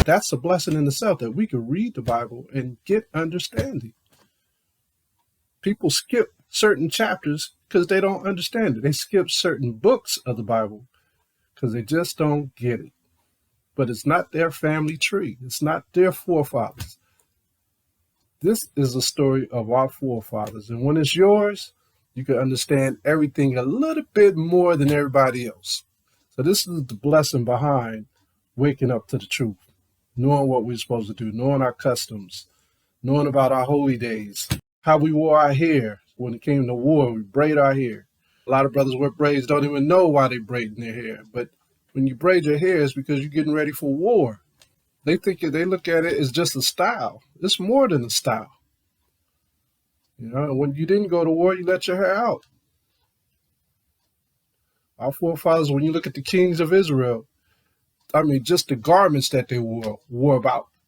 That's a blessing in itself, that we can read the Bible and get understanding. People skip certain chapters because they don't understand it. They skip certain books of the Bible because they just don't get it. But it's not their family tree. It's not their forefathers. This is a story of our forefathers. And when it's yours, you can understand everything a little bit more than everybody else. So this is the blessing behind waking up to the truth, knowing what we're supposed to do, knowing our customs, knowing about our holy days, how we wore our hair. When it came to war, we braid our hair. A lot of brothers with braids don't even know why they braid their hair. But when you braid your hair, it's because you're getting ready for war. They look at it as just a style. It's more than a style. You know, when you didn't go to war, you let your hair out. Our forefathers, when you look at the kings of Israel, I mean, just the garments that they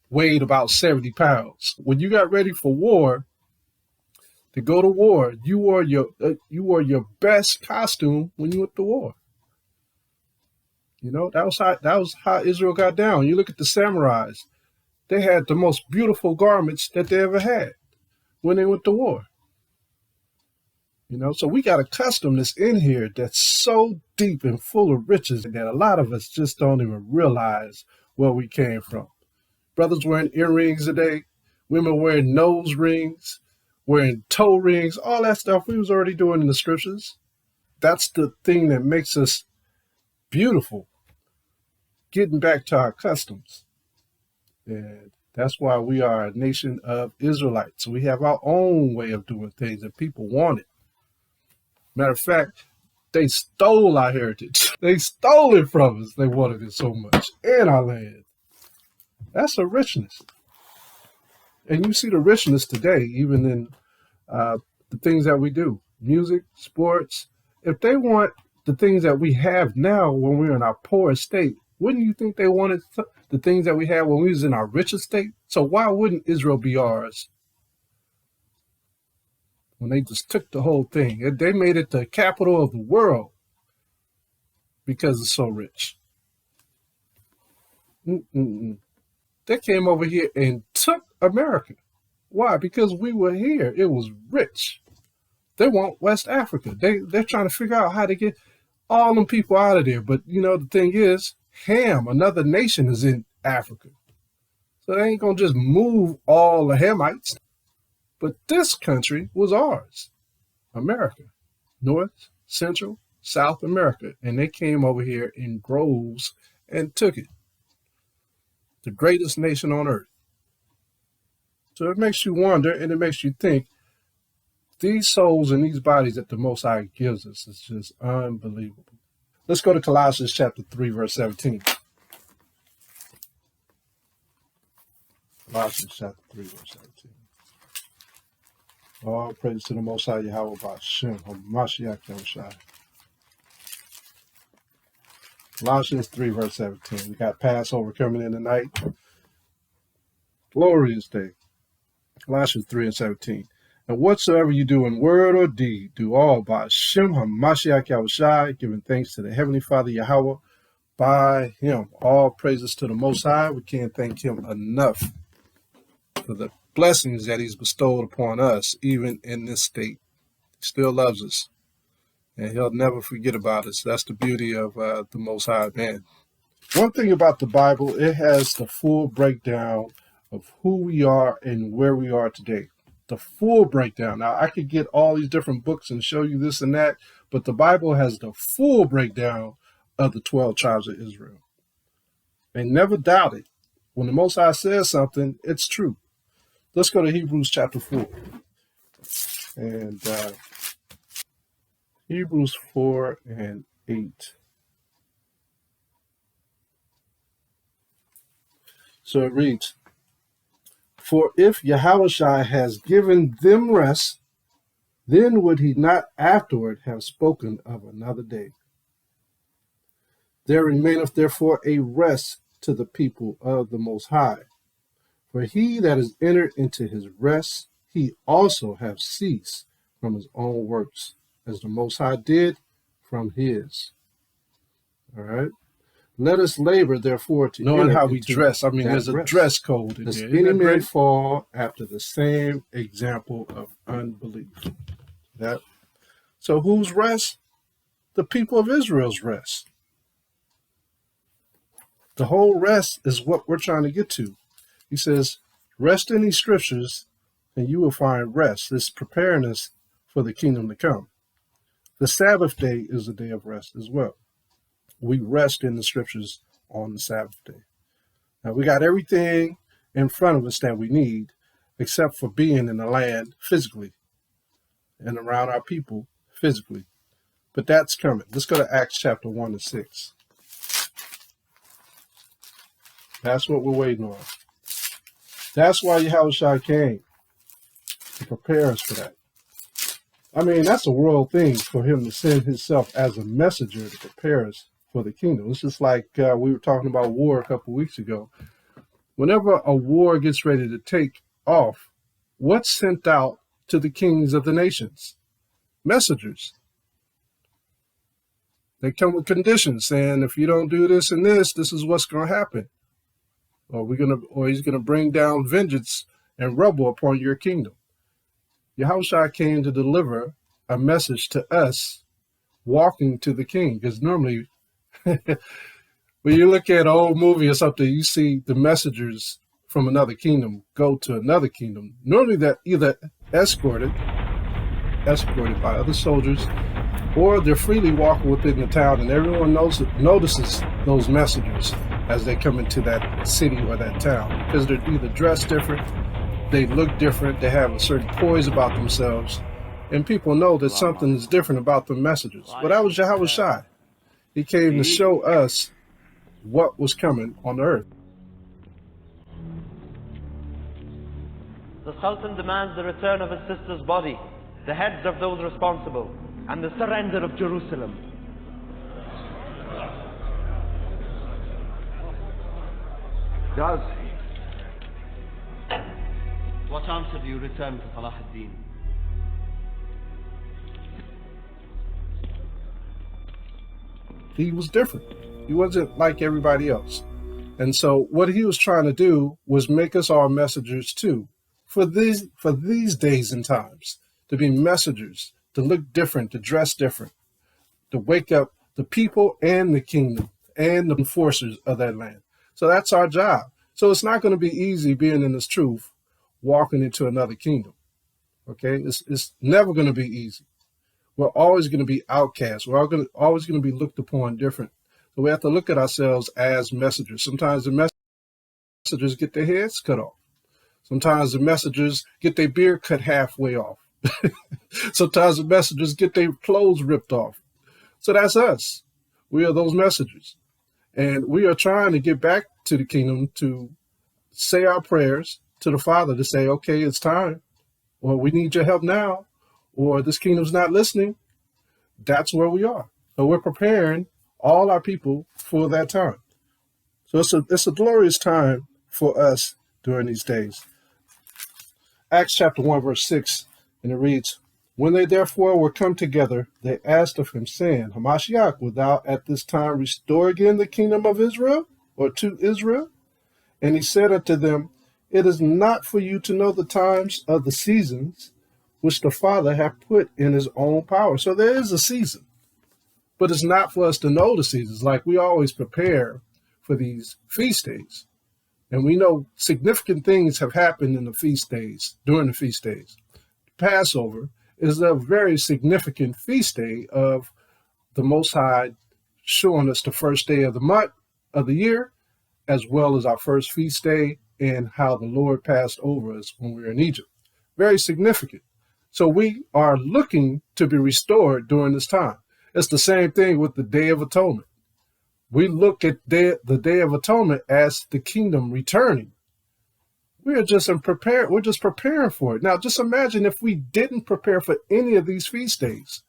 weighed about 70 pounds. When you got ready for war, to go to war, you wore your best costume when you went to war. You know, that was how Israel got down. You look at the samurais; they had the most beautiful garments that they ever had when they went to war. You know, so we got a custom that's in here that's so deep and full of riches that a lot of us just don't even realize where we came from. Brothers wearing earrings today, women wearing nose rings, wearing toe rings, all that stuff we was already doing in the scriptures. That's the thing that makes us beautiful, getting back to our customs. And that's why we are a nation of Israelites. We have our own way of doing things, and people want it. Matter of fact, they stole our heritage. They stole it from us. They wanted it so much in our land. That's a richness. And you see the richness today, even in the things that we do, music, sports. If they want the things that we have now when we're in our poorest state, wouldn't you think they wanted the things that we had when we was in our richest state? So why wouldn't Israel be ours? When they just took the whole thing, they made it the capital of the world because it's so rich. They came over here and took America. Why? Because we were here. It was rich. They want West Africa. They're trying to figure out how to get all them people out of there. But, you know, the thing is, Ham, another nation, is in Africa. So they ain't going to just move all the Hamites. But this country was ours, America, North, Central, South America. And they came over here in groves and took it. The greatest nation on earth. So it makes you wonder, and it makes you think, these souls and these bodies that the Most High gives us is just unbelievable. Let's go to Colossians chapter 3, verse 17. Colossians chapter 3, verse 17. All praise to the Most High Yahweh Ba'Shem, HaMashiach Yahushua. Colossians 3, verse 17. We got Passover coming in tonight. Glorious day. Colossians 3 and 17. And whatsoever you do in word or deed, do all by Shem HaMashiach Yahushua, giving thanks to the Heavenly Father Yahweh by Him. All praises to the Most High. We can't thank Him enough for the blessings that He's bestowed upon us, even in this state. He still loves us, and He'll never forget about us. That's the beauty of the Most High, man. One thing about the Bible, it has the full breakdown of who we are and where we are today. The full breakdown. Now, I could get all these different books and show you this and that, but the Bible has the full breakdown of the 12 tribes of Israel. And never doubt it. When the Most High says something, it's true. Let's go to Hebrews chapter 4. And Hebrews 4 and 8. So it reads, For if Yahushua has given them rest, then would He not afterward have spoken of another day? There remaineth therefore a rest to the people of the Most High. For he that is entered into his rest, he also have ceased from his own works, as the Most High did from his. All right. Let us labor, therefore, to knowing how we dress. I mean, there's a dress code in there. Any man fall after the same example of unbelief. That. So whose rest? The people of Israel's rest. The whole rest is what we're trying to get to. He says, rest in these scriptures and you will find rest. This preparing us for the kingdom to come. The Sabbath day is a day of rest as well. We rest in the scriptures on the Sabbath day. Now we got everything in front of us that we need, except for being in the land physically and around our people physically. But that's coming. Let's go to Acts chapter 1 and 6. That's what we're waiting on. That's why Yahushua came, to prepare us for that. I mean, that's a royal thing for him to send himself as a messenger to prepare us for the kingdom. It's just like we were talking about war a couple of weeks ago. Whenever a war gets ready to take off, what's sent out to the kings of the nations? Messengers. They come with conditions saying, if you don't do this and this is what's going to happen. Or he's going to bring down vengeance and rubble upon your kingdom. Yahushua came to deliver a message to us walking to the king. Because normally, when you look at an old movie or something, you see the messengers from another kingdom go to another kingdom. Normally they're either escorted by other soldiers, or they're freely walking within the town, and everyone notices those messengers as they come into that city or that town, because they're either dressed different, they look different, they have a certain poise about themselves, and people know that something is different about the messengers. But that was Yahushua. He came to show us what was coming on the earth. The Sultan demands the return of his sister's body, the heads of those responsible, and the surrender of Jerusalem. Does he? What answer do you return to Salah ad-Din? He was different. He wasn't like everybody else. And so what he was trying to do was make us all messengers too. For these days and times, to be messengers, to look different, to dress different, to wake up the people and the kingdom and the enforcers of that land. So that's our job. So it's not going to be easy being in this truth, walking into another kingdom. Okay? It's never going to be easy. We're always going to be outcasts. We're always going to be looked upon different. So we have to look at ourselves as messengers. Sometimes the messengers get their heads cut off. Sometimes the messengers get their beard cut halfway off. Sometimes the messengers get their clothes ripped off. So that's us. We are those messengers. And we are trying to get back to the kingdom to say our prayers to the Father to say, okay, it's time. Or we need your help now. Or this kingdom's not listening. That's where we are. So we're preparing all our people for that time. So it's a glorious time for us during these days. Acts chapter 1, verse 6, and it reads, when they therefore were come together, they asked of him, saying, Hamashiach, wilt thou at this time restore again the kingdom of Israel, or to Israel? And he said unto them, it is not for you to know the times of the seasons which the Father hath put in his own power. So there is a season, but it's not for us to know the seasons. Like we always prepare for these feast days. And we know significant things have happened in the feast days, during the feast days. Passover is a very significant feast day of the Most High showing us the first day of the month of the year, as well as our first feast day and how the Lord passed over us when we were in Egypt. Very significant. So we are looking to be restored during this time. It's the same thing with the Day of Atonement. We look at the Day of Atonement as the kingdom returning. We're just preparing for it. Now, just imagine if we didn't prepare for any of these feast days.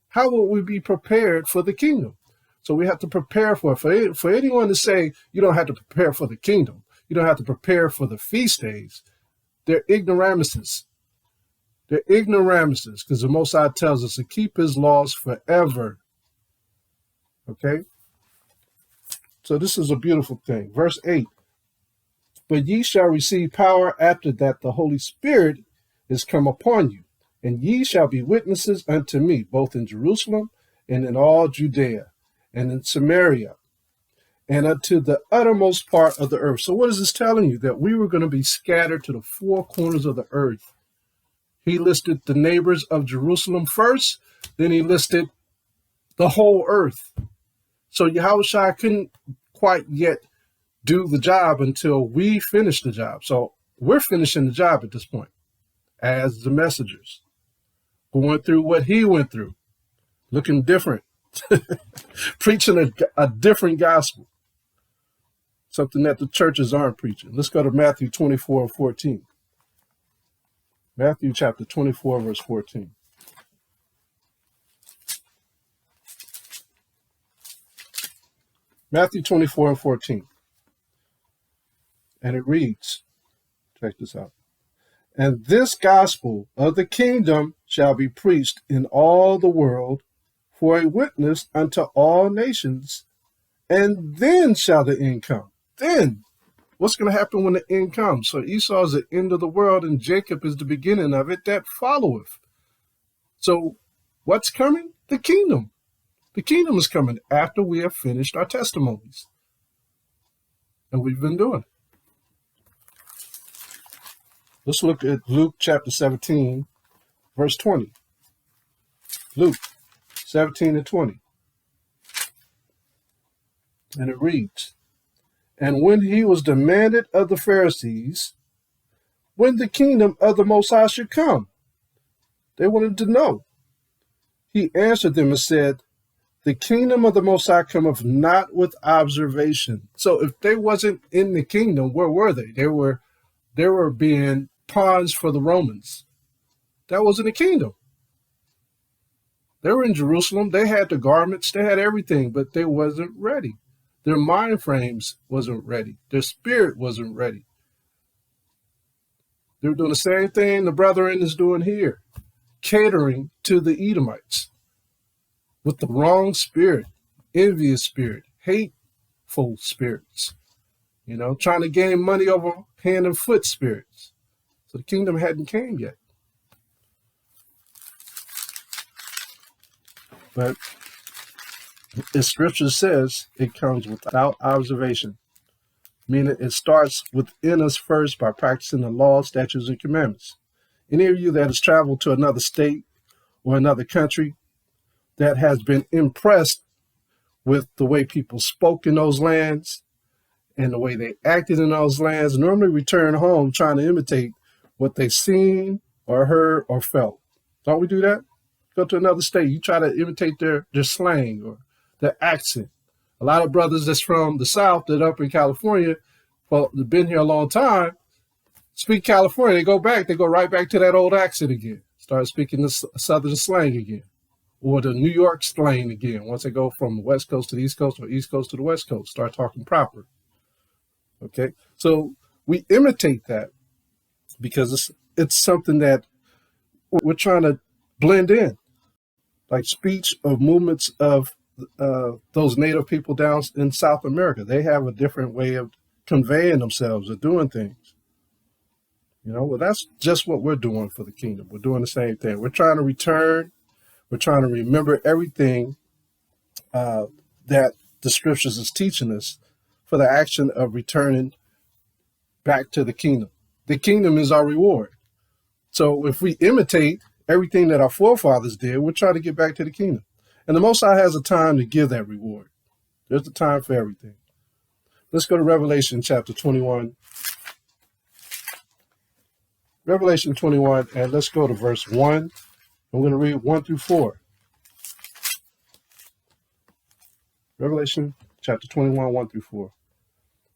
How would we be prepared for the kingdom? So we have to prepare for it. For anyone to say you don't have to prepare for the kingdom, You don't have to prepare for the feast days. They're ignoramuses. They're ignoramuses because the Most High tells us to keep his laws forever. Okay? So this is a beautiful thing. Verse 8. But ye shall receive power after that the Holy Spirit is come upon you, and ye shall be witnesses unto me, both in Jerusalem and in all Judea and in Samaria and unto the uttermost part of the earth. So what is this telling you? That we were going to be scattered to the four corners of the earth. He listed the neighbors of Jerusalem first, then he listed the whole earth. So Yahushua couldn't quite yet do the job until we finish the job. So we're finishing the job at this point as the messengers, going through what he went through, looking different, preaching a different gospel, something that the churches aren't preaching. Let's go to Matthew 24 and 14. Matthew chapter 24, verse 14. Matthew 24 and 14. And it reads, check this out. And this gospel of the kingdom shall be preached in all the world for a witness unto all nations, and then shall the end come. Then, what's going to happen when the end comes? So Esau is the end of the world, and Jacob is the beginning of it that followeth. So what's coming? The kingdom. The kingdom is coming after we have finished our testimonies. And we've been doing it. Let's look at Luke chapter 17, verse 20. Luke 17 and 20. And it reads, And when he was demanded of the Pharisees, when the kingdom of the Most High should come, they wanted to know. He answered them and said, The kingdom of the Most High cometh not with observation. So if they wasn't in the kingdom, where were they? They were being pawns for the Romans. That wasn't the kingdom. They were in Jerusalem. They had the garments. They had everything, but they wasn't ready. Their mind frames wasn't ready. Their spirit wasn't ready. They were doing the same thing the brethren is doing here, catering to the Edomites with the wrong spirit, envious spirit, hateful spirits, trying to gain money over hand and foot spirits. So the kingdom hadn't came yet. But the scripture says it comes without observation, meaning it starts within us first by practicing the laws, statutes, and commandments. Any of you that has traveled to another state or another country that has been impressed with the way people spoke in those lands and the way they acted in those lands normally return home trying to imitate what they've seen or heard or felt. Don't we do that? Go to another state, you try to imitate their slang or their accent. A lot of brothers that's from the South that up in California, well, they've been here a long time, speak California, they go right back to that old accent again. Start speaking the Southern slang again. Or the New York slang again. Once they go from the West Coast to the East Coast or East Coast to the West Coast, start talking proper. Okay? So we imitate that because it's something that we're trying to blend in. Like speech of movements of those native people down in South America. They have a different way of conveying themselves or doing things. Well, that's just what we're doing for the kingdom. We're doing the same thing. We're trying to return. We're trying to remember everything that the scriptures is teaching us for the action of returning back to the kingdom. The kingdom is our reward. So if we imitate everything that our forefathers did, we're trying to get back to the kingdom. And the Most High has a time to give that reward. There's a time for everything. Let's go to Revelation chapter 21. Revelation 21, and let's go to verse 1. I'm going to read 1 through 4. Revelation chapter 21, 1 through 4.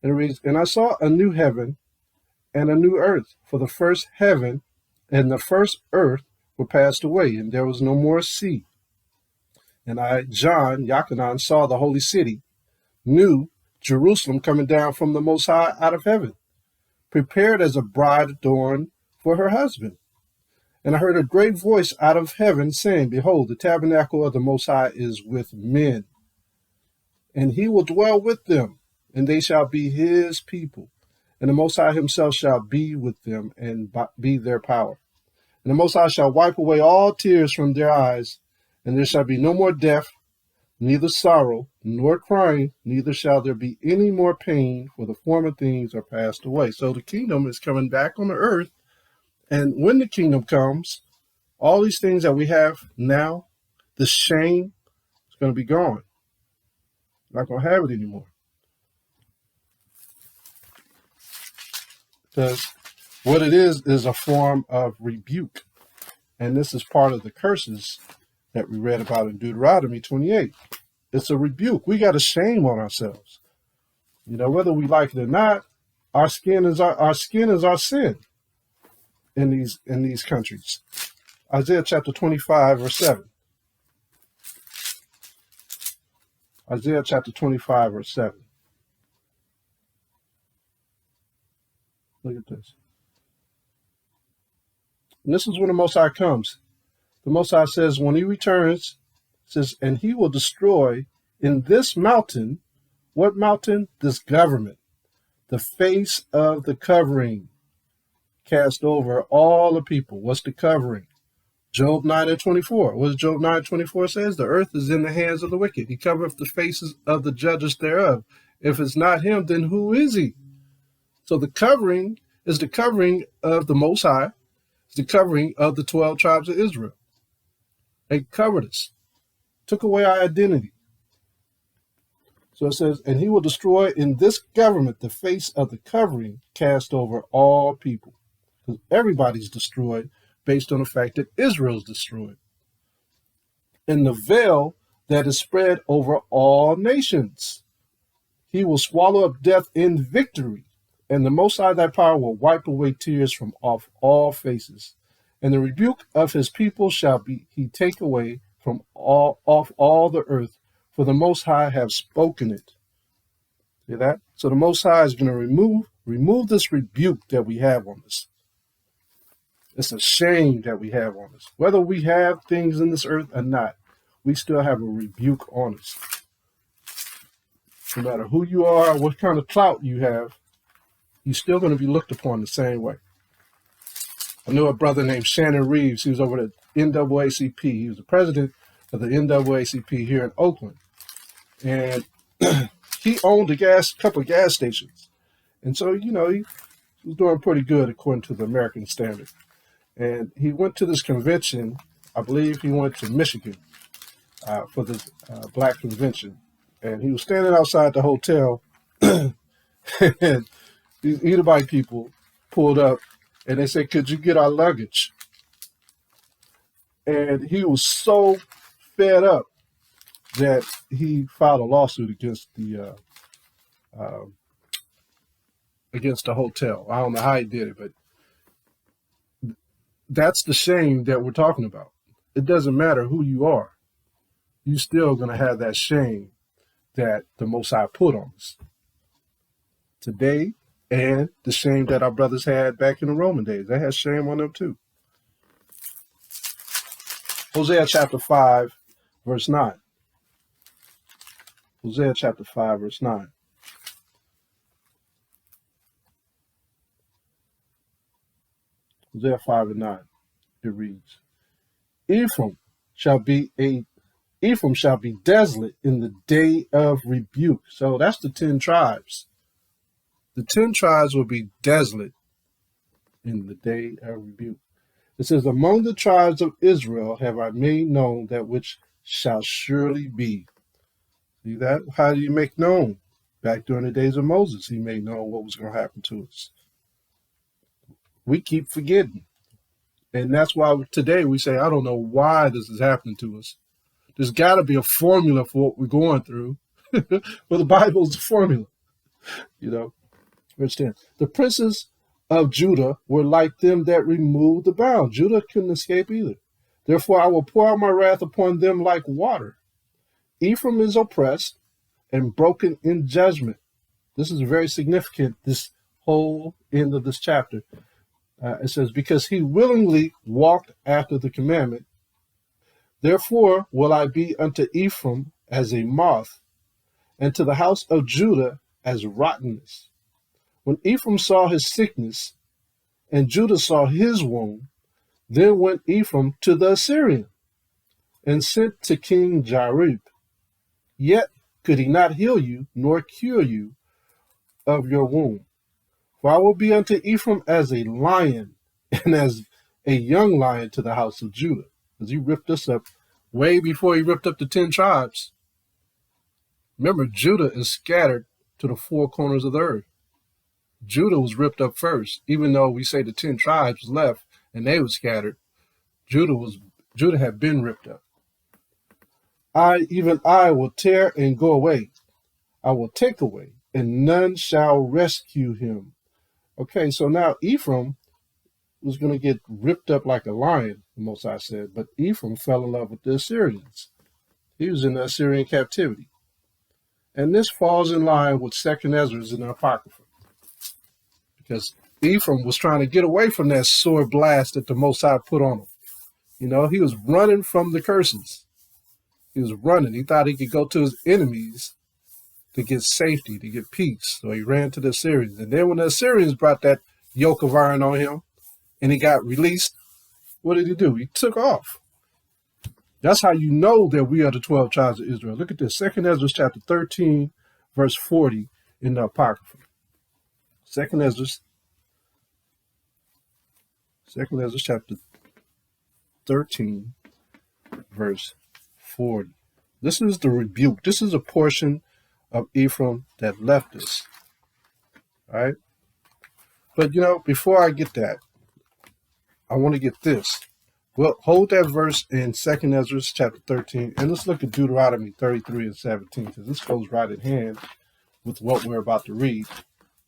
And it reads, And I saw a new heaven and a new earth, for the first heaven and the first earth were passed away, and there was no more sea. And I, John, saw the holy city, New Jerusalem, coming down from the Most High out of heaven, prepared as a bride adorned for her husband. And I heard a great voice out of heaven saying, Behold, the tabernacle of the Most High is with men, and he will dwell with them, and they shall be his people. And the Most High himself shall be with them and be their power. And the Most High shall wipe away all tears from their eyes, and there shall be no more death, neither sorrow, nor crying, neither shall there be any more pain, for the former things are passed away. So the kingdom is coming back on the earth. And when the kingdom comes, all these things that we have now, the shame is going to be gone. Not going to have it anymore. Because what it is a form of rebuke. And this is part of the curses that we read about in Deuteronomy 28. It's a rebuke. We got a shame on ourselves. You know, whether we like it or not, our skin is our sin in these countries. Isaiah chapter 25, verse 7. Isaiah chapter 25, verse 7. Look at this. And this is when the Most High comes. The Most High says, when he returns, says, and he will destroy in this mountain, what mountain? This government, the face of the covering cast over all the people. What's the covering? Job 9:24. What does Job 9:24 says? The earth is in the hands of the wicked. He covereth the faces of the judges thereof. If it's not him, then who is he? So the covering is the covering of the Most High. It's the covering of the 12 tribes of Israel. They covered us, took away our identity. So it says, and he will destroy in this government the face of the covering cast over all people. Because everybody's destroyed based on the fact that Israel's destroyed. And the veil that is spread over all nations. He will swallow up death in victory. And the Most High thy power will wipe away tears from off all faces. And the rebuke of his people shall be he take away from off all the earth, for the Most High have spoken it. See that? So the Most High is going to remove this rebuke that we have on us. It's a shame that we have on us. Whether we have things in this earth or not, we still have a rebuke on us. No matter who you are, what kind of clout you have, you're still going to be looked upon the same way. I knew a brother named Shannon Reeves. He was over at NAACP. He was the president of the NAACP here in Oakland. And he owned a couple of gas stations. And so, you know, he was doing pretty good according to the American standard. And he went to this convention. I believe he went to Michigan for this black convention. And he was standing outside the hotel. And these Edomite people pulled up and they said, could you get our luggage? And he was so fed up that he filed a lawsuit against the hotel. I don't know how he did it, but that's the shame that we're talking about. It doesn't matter who you are. You're still going to have that shame that the Most High put on us today, and the shame that our brothers had back in the Roman days. They had shame on them too. Hosea chapter 5, verse 9. Hosea chapter 5, verse 9. Hosea 5 and 9. It reads, Ephraim shall be desolate in the day of rebuke. So that's the 10 tribes. The 10 tribes will be desolate in the day of rebuke. It says, among the tribes of Israel have I made known that which shall surely be. See that? How do you make known? Back during the days of Moses, he made known what was going to happen to us. We keep forgetting. And that's why today we say, I don't know why this is happening to us. There's got to be a formula for what we're going through. Well, the Bible is a formula, you know. Verse 10. The princes of Judah were like them that removed the bound. Judah couldn't escape either. Therefore, I will pour out my wrath upon them like water. Ephraim is oppressed and broken in judgment. This is very significant, this whole end of this chapter. It says, because he willingly walked after the commandment, therefore will I be unto Ephraim as a moth, and to the house of Judah as rottenness. When Ephraim saw his sickness, and Judah saw his wound, then went Ephraim to the Assyrian, and sent to King Jareb. Yet could he not heal you, nor cure you of your wound. For I will be unto Ephraim as a lion, and as a young lion to the house of Judah. Because he ripped us up way before he ripped up the 10 tribes. Remember, Judah is scattered to the 4 corners of the earth. Judah was ripped up first, even though we say the 10 tribes left and they were scattered. Judah had been ripped up. Even I will tear and go away. I will take away, and none shall rescue him. Okay, so now Ephraim was going to get ripped up like a lion, the Most High said, but Ephraim fell in love with the Assyrians. He was in the Assyrian captivity. And this falls in line with 2nd Ezra in the Apocrypha, because Ephraim was trying to get away from that sword blast that the Most High put on him. You know, he was running from the curses. He was running. He thought he could go to his enemies to get safety, to get peace. So he ran to the Assyrians. And then when the Assyrians brought that yoke of iron on him and he got released, what did he do? He took off. That's how you know that we are the 12 tribes of Israel. Look at this, 2nd Ezra chapter 13, verse 40 in the Apocrypha. 2nd Ezra chapter 13, verse 40. This is the rebuke. This is a portion of Ephraim that left us. All right? But, you know, before I get that, I want to get this. Well, hold that verse in 2nd Ezra chapter 13, and let's look at Deuteronomy 33 and 17, because this goes right in hand with what we're about to read.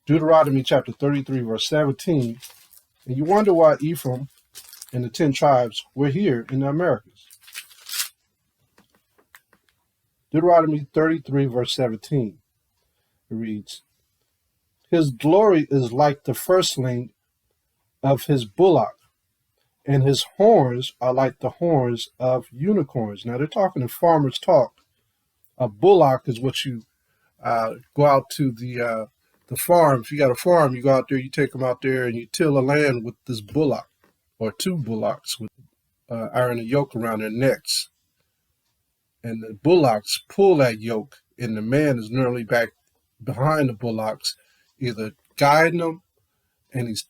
Deuteronomy chapter 33, verse 17, and you wonder why Ephraim and the 10 tribes were here in the Americas. Deuteronomy 33, verse 17, it reads, his glory is like the firstling of his bullock, and his horns are like the horns of unicorns. Now, they're talking in farmers' talk. A bullock is what you go out to the farm. If you got a farm, you go out there, you take them out there, and you till the land with this bullock, or 2 bullocks with iron and yoke around their necks. And the bullocks pull that yoke, and the man is normally back behind the bullocks, either guiding them, and he's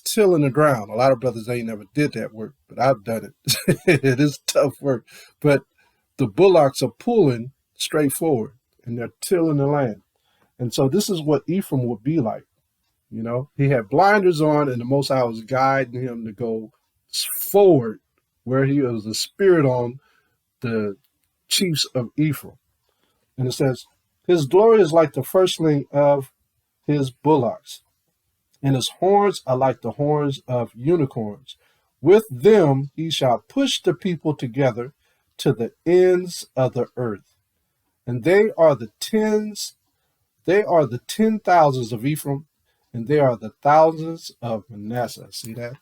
tilling the ground. A lot of brothers ain't never did that work, but I've done it. It is tough work. But the bullocks are pulling straight forward, and they're tilling the land. And so this is what Ephraim would be like. You know, he had blinders on, and the Most High was guiding him to go forward, where he was the spirit on the chiefs of Ephraim. And it says, his glory is like the firstling of his bullocks, and his horns are like the horns of unicorns. With them he shall push the people together to the ends of the earth. And they are the 10,000s of Ephraim, and they are the thousands of Manasseh. See that?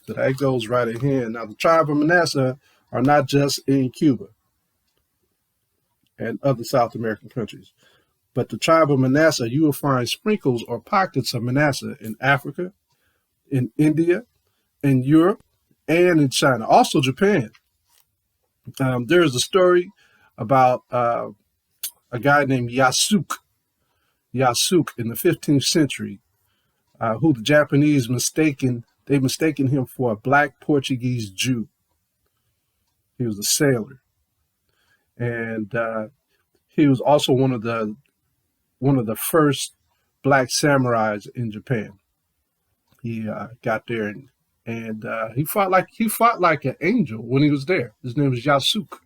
So that goes right in here. Now, the tribe of Manasseh are not just in Cuba and other South American countries, but the tribe of Manasseh, you will find sprinkles or pockets of Manasseh in Africa, in India, in Europe, and in China. Also Japan. There is a story about a guy named Yasuk in the 15th century, who the Japanese mistaken him for a black Portuguese Jew. He was a sailor, and he was also one of the first black samurais in Japan. He got there and he fought like an angel when he was there. His name was Yasuk.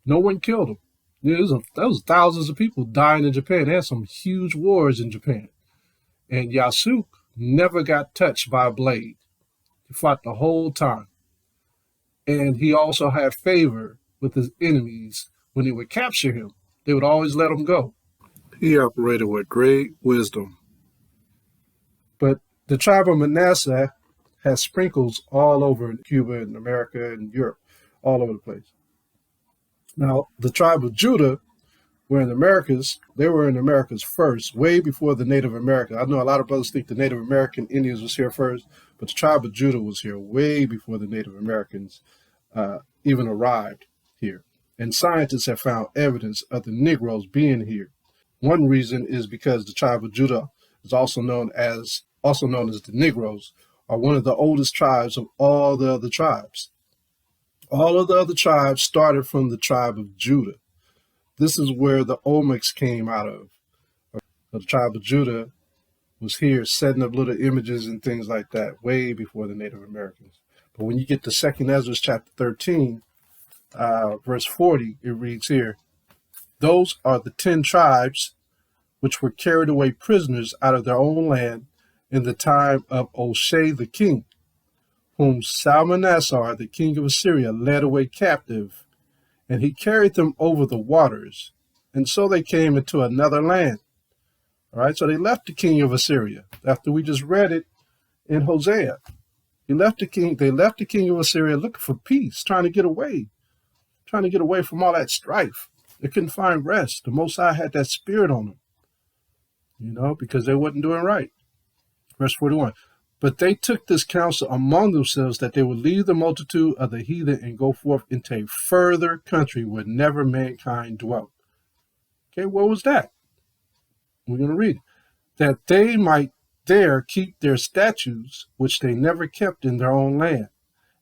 No one killed him. There was thousands of people dying in Japan. They had some huge wars in Japan, and Yasuk never got touched by a blade. He fought the whole time, and he also had favor with his enemies. When they would capture him, they would always let him go. He operated with great wisdom. But the tribe of Manasseh has sprinkles all over Cuba and America and Europe, all over the place. Now, the tribe of Judah were in the Americas. They were in the Americas first, way before the Native American. I know a lot of brothers think the Native American Indians was here first, but the tribe of Judah was here way before the Native Americans even arrived here. And scientists have found evidence of the Negroes being here. One reason is because the tribe of Judah is also known as the Negroes, are one of the oldest tribes of all the other tribes. All of the other tribes started from the tribe of Judah. This is where the Olmecs came out of. The tribe of Judah was here setting up little images and things like that way before the Native Americans. But when you get to 2nd Ezra chapter 13, verse 40, it reads here, "Those are the 10 tribes which were carried away prisoners out of their own land in the time of Oshea the king, whom Salmanassar, the king of Assyria, led away captive, and he carried them over the waters. And so they came into another land." All right, so they left the king of Assyria after we just read it in Hosea. They left the king of Assyria looking for peace, trying to get away from all that strife. They couldn't find rest. The Most High had that spirit on them, because they wasn't doing right. Verse 41. "But they took this counsel among themselves that they would leave the multitude of the heathen and go forth into a further country where never mankind dwelt." Okay, what was that? We're going to read it. "That they might there keep their statutes, which they never kept in their own land.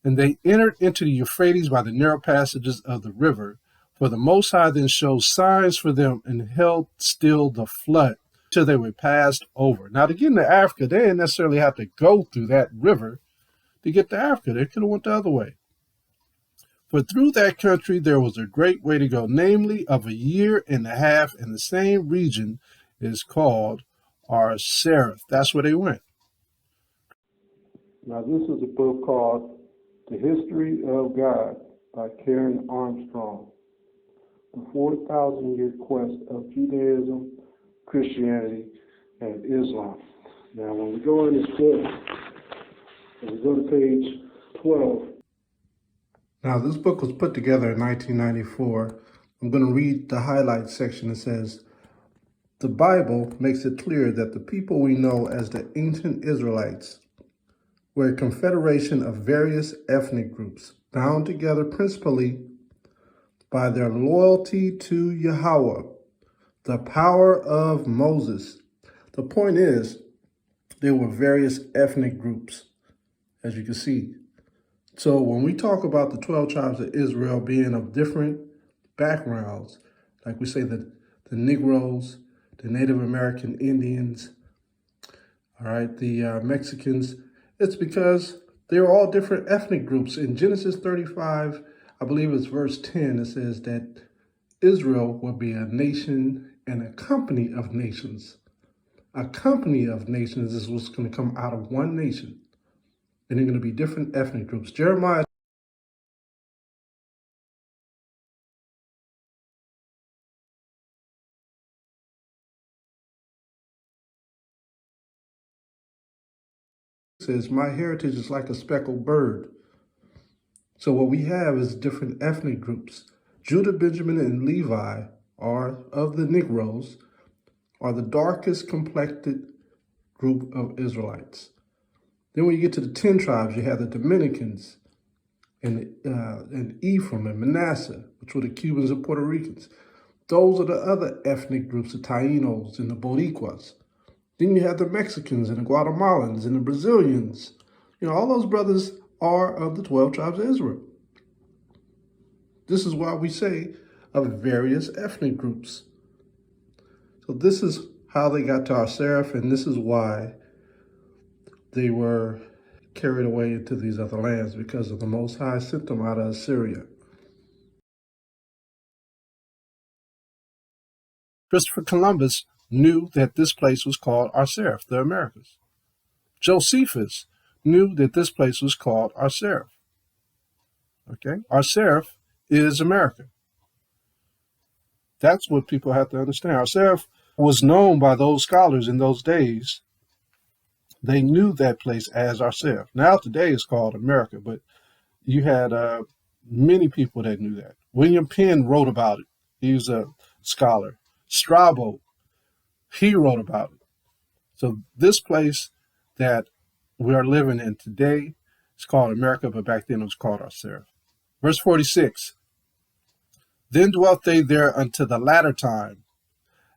And they entered into the Euphrates by the narrow passages of the river. For the Most High then showed signs for them and held still the flood till they were passed over." Now, to get into Africa, they didn't necessarily have to go through that river to get to Africa. They could have went the other way. "For through that country there was a great way to go, namely of 1.5 years, and the same region is called Sirach." That's where they went. Now, this is a book called The History of God by Karen Armstrong, the 4,000-year quest of Judaism, Christianity, and Islam. Now, when we go in this book, and we go to page 12. Now, this book was put together in 1994. I'm going to read the highlights section. It says, "The Bible makes it clear that the people we know as the ancient Israelites were a confederation of various ethnic groups, bound together principally by their loyalty to Yahweh, the power of Moses." The point is, there were various ethnic groups, as you can see. So when we talk about the 12 tribes of Israel being of different backgrounds, like we say that the Negroes, the Native American Indians, all right, the Mexicans, it's because they're all different ethnic groups. In Genesis 35, I believe it's verse 10, it says that Israel will be a nation and a company of nations. A company of nations is what's going to come out of one nation. And they're going to be different ethnic groups. Jeremiah says, "My heritage is like a speckled bird." So what we have is different ethnic groups. Judah, Benjamin, and Levi are of the Negroes, are the darkest complected group of Israelites. Then when you get to the 10 tribes, you have the Dominicans and Ephraim and Manasseh, which were the Cubans and Puerto Ricans. Those are the other ethnic groups, the Tainos and the Boricuas. Then you have the Mexicans and the Guatemalans and the Brazilians. All those brothers are of the 12 tribes of Israel. This is why we say of various ethnic groups. So this is how they got to Sirach, and this is why they were carried away into these other lands, because of the Most High sent them out of Assyria. Christopher Columbus knew that this place was called Sirach, the Americas. Josephus knew that this place was called Sirach. Okay, Sirach is America. That's what people have to understand. Sirach was known by those scholars in those days. They knew that place as ourselves. Now today it's called America, but you had many people that knew that. William Penn wrote about it. He was a scholar. Strabo, he wrote about it. So this place that we are living in today is called America, but back then it was called ourselves. Verse 46, then dwelt they there unto the latter time.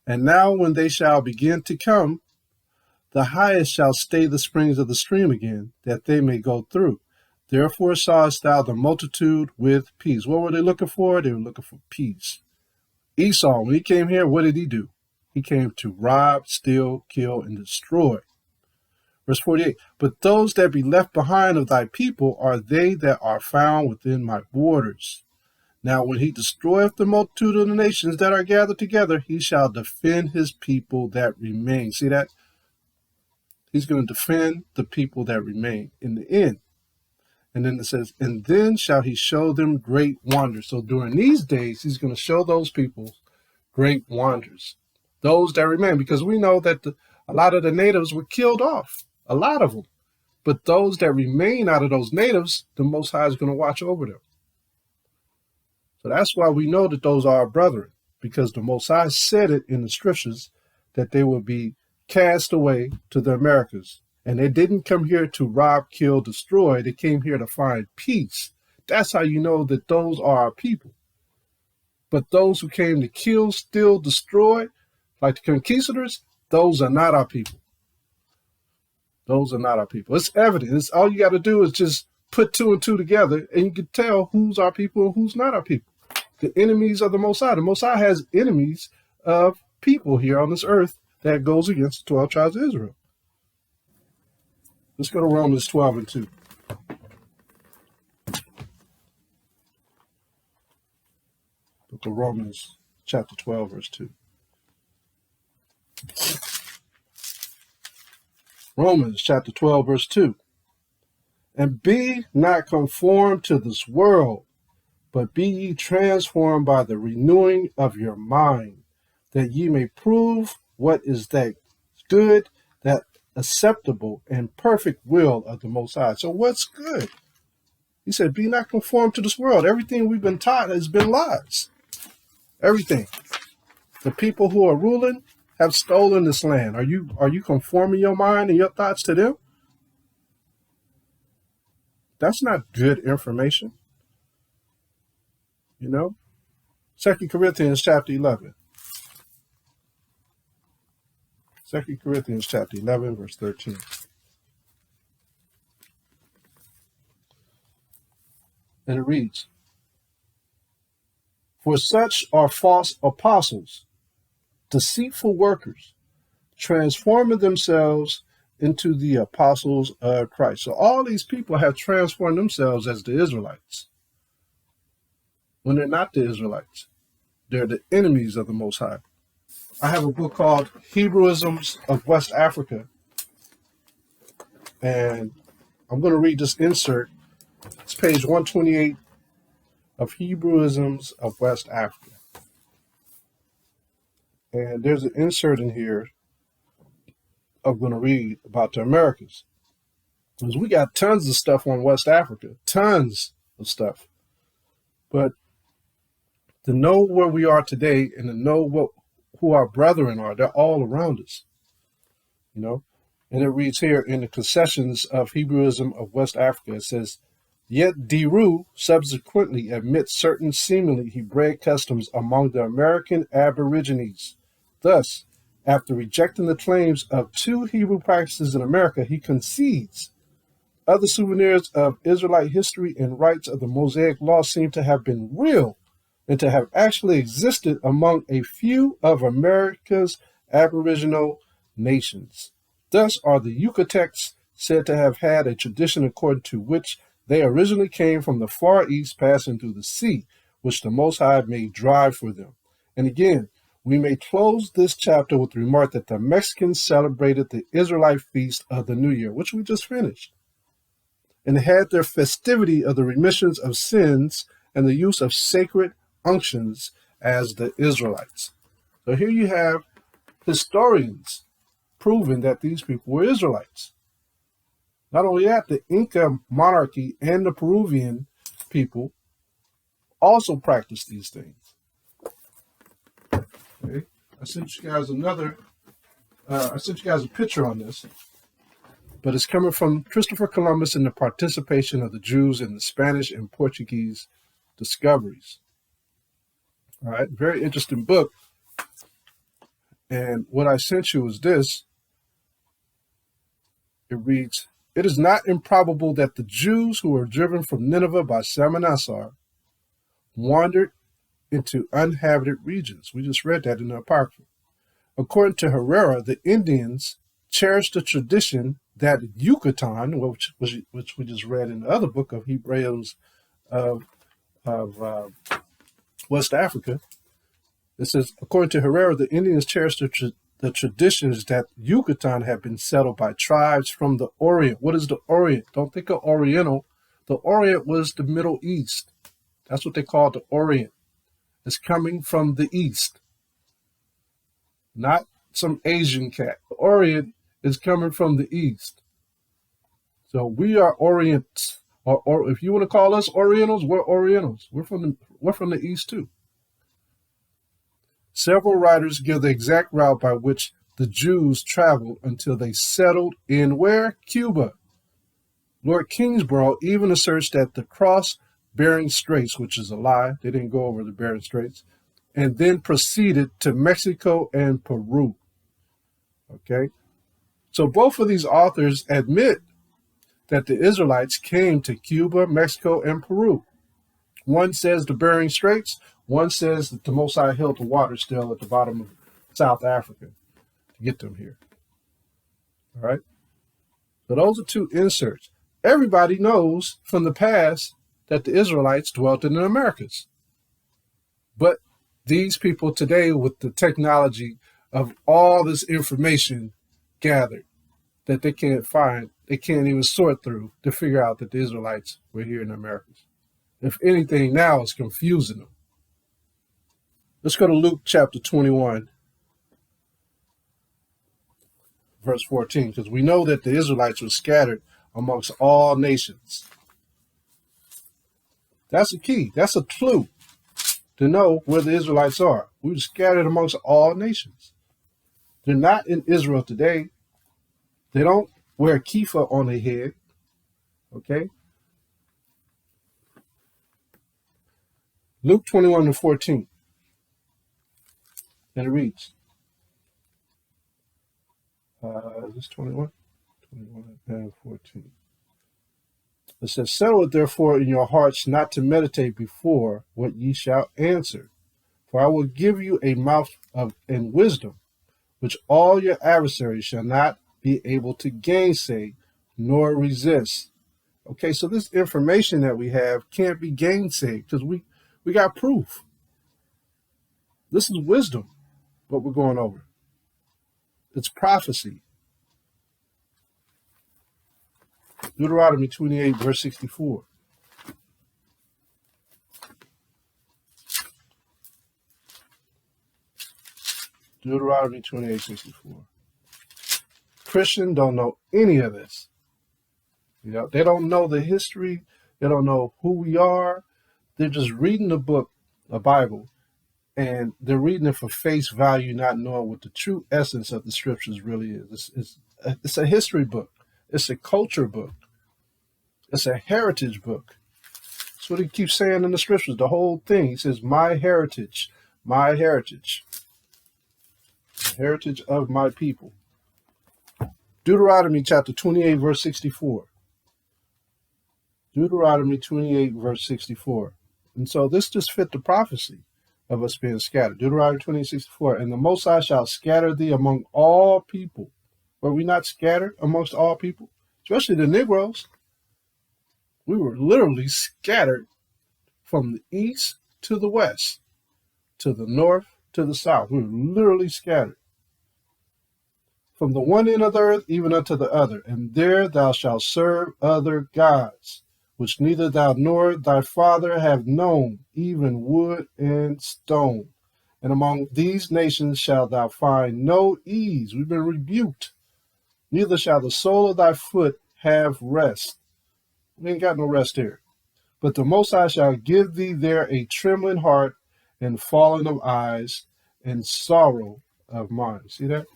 And now when they shall begin to come, the highest shall stay the springs of the stream again, that they may go through. Therefore sawest thou the multitude with peace. What were they looking for? They were looking for peace. Esau, when he came here, what did he do? He came to rob, steal, kill, and destroy. Verse 48, but those that be left behind of thy people are they that are found within my borders. Now when he destroyeth the multitude of the nations that are gathered together, he shall defend his people that remain. See that? He's going to defend the people that remain in the end. And then it says, and then shall he show them great wonders. So during these days, he's going to show those people great wonders. Those that remain, because we know that a lot of the natives were killed off. A lot of them. But those that remain out of those natives, the Most High is going to watch over them. So that's why we know that those are our brethren, because the Most High said it in the scriptures that they will be cast away to the Americas. And they didn't come here to rob, kill, destroy. They came here to find peace. That's how you know that those are our people. But those who came to kill, steal, destroy, like the conquistadors, those are not our people. Those are not our people. It's evident. It's all you got to do is just put two and two together, and you can tell who's our people and who's not our people. The enemies of the Most High. The Most High has enemies of people here on this earth that goes against the 12 tribes of Israel. Let's go to Romans 12 and 2. Book of Romans, chapter 12, verse 2. Romans, chapter 12, verse 2. And be not conformed to this world, but be ye transformed by the renewing of your mind, that ye may prove what is that good, that acceptable and perfect will of the Most High. So what's good? He said, be not conformed to this world. Everything we've been taught has been lies. Everything. The people who are ruling have stolen this land. Are you conforming your mind and your thoughts to them? That's not good information. You know? 2 Corinthians chapter 11. 2 Corinthians chapter 11, verse 13. And it reads, for such are false apostles, deceitful workers, transforming themselves into the apostles of Christ. So all these people have transformed themselves as the Israelites, when they're not the Israelites. They're the enemies of the Most High. I have a book called Hebrewisms of West Africa, and I'm going to read this insert. It's page 128 of Hebrewisms of West Africa. And there's an insert in here I'm going to read about the Americas. Because we got tons of stuff on West Africa, tons of stuff. But to know where we are today and to know who our brethren are, they're all around us, you know. And it reads here in the concessions of Hebrewism of West Africa, it says, yet Deru subsequently admits certain seemingly Hebraic customs among the American Aborigines. Thus, after rejecting the claims of two Hebrew practices in America, he concedes other souvenirs of Israelite history and rites of the Mosaic Law seem to have been real and to have actually existed among a few of America's Aboriginal nations. Thus are the Yucatecs said to have had a tradition according to which they originally came from the Far East, passing through the sea, which the Most High made dry for them. And again, we may close this chapter with the remark that the Mexicans celebrated the Israelite feast of the New Year, which we just finished, and had their festivity of the remissions of sins and the use of sacred unctions as the Israelites. So here you have historians proving that these people were Israelites. Not only that, the Inca monarchy and the Peruvian people also practiced these things. Okay. I sent you guys a picture on this, but it's coming from Christopher Columbus and the participation of the Jews in the Spanish and Portuguese discoveries. All right, very interesting book. And what I sent you is this. It reads, "It is not improbable that the Jews who were driven from Nineveh by Salmanassar wandered into uninhabited regions." We just read that in the Apocrypha. According to Herrera, the Indians cherished the tradition that Yucatan, which we just read in the other book of Hebrews of West Africa. It says, according to Herrera, the Indians cherished the traditions that Yucatan had been settled by tribes from the Orient. What is the Orient? Don't think of Oriental. The Orient was the Middle East. That's what they called the Orient. It's coming from the East, not some Asian cat. The Orient is coming from the East. So we are Orients, or if you want to call us Orientals, we're Orientals. We're from the East too. Several writers give the exact route by which the Jews traveled until they settled in where? Cuba. Lord Kingsborough even asserts that the cross Bering Straits, which is a lie, they didn't go over the Bering Straits, and then proceeded to Mexico and Peru. Okay? So both of these authors admit that the Israelites came to Cuba, Mexico, and Peru. One says the Bering Straits, one says that the Most High held the water still at the bottom of South Africa to get them here. All right? So those are two inserts. Everybody knows from the past that the Israelites dwelt in the Americas. But these people today, with the technology of all this information gathered that they can't find, they can't even sort through to figure out that the Israelites were here in the Americas. If anything, now it's confusing them. Let's go to Luke chapter 21, verse 14, because we know that the Israelites were scattered amongst all nations. That's a key. That's a clue to know where the Israelites are. We were scattered amongst all nations. They're not in Israel today. They don't wear kippah on their head. Okay? Luke 21 and 14. And it reads, is this 21? 21 and 14. It says, "Settle it therefore in your hearts not to meditate before what ye shall answer. For I will give you a mouth and wisdom, which all your adversaries shall not be able to gainsay nor resist." Okay, so this information that we have can't be gainsayed because we got proof. This is wisdom, what we're going over. It's prophecy. Deuteronomy 28, verse 64. Deuteronomy 28, 64. Christians don't know any of this. You know, they don't know the history. They don't know who we are. They're just reading the book, the Bible, and they're reading it for face value, not knowing what the true essence of the scriptures really is. It's a history book. It's a culture book. It's a heritage book. That's what he keeps saying in the scriptures, the whole thing. He says, my heritage, the heritage of my people. Deuteronomy chapter 28, verse 64. Deuteronomy 28, verse 64. And so this just fit the prophecy of us being scattered. Deuteronomy 28, 64. "And the Most High shall scatter thee among all people." Were we not scattered amongst all people? Especially the Negroes. We were literally scattered from the east to the west, to the north, to the south. We were literally scattered. "From the one end of the earth even unto the other. And there thou shalt serve other gods, which neither thou nor thy father have known, even wood and stone. And among these nations shalt thou find no ease. We've been rebuked. Neither shall the sole of thy foot have rest. We ain't got no rest here. But the Most High shall give thee there a trembling heart and falling of eyes and sorrow of mind. See that?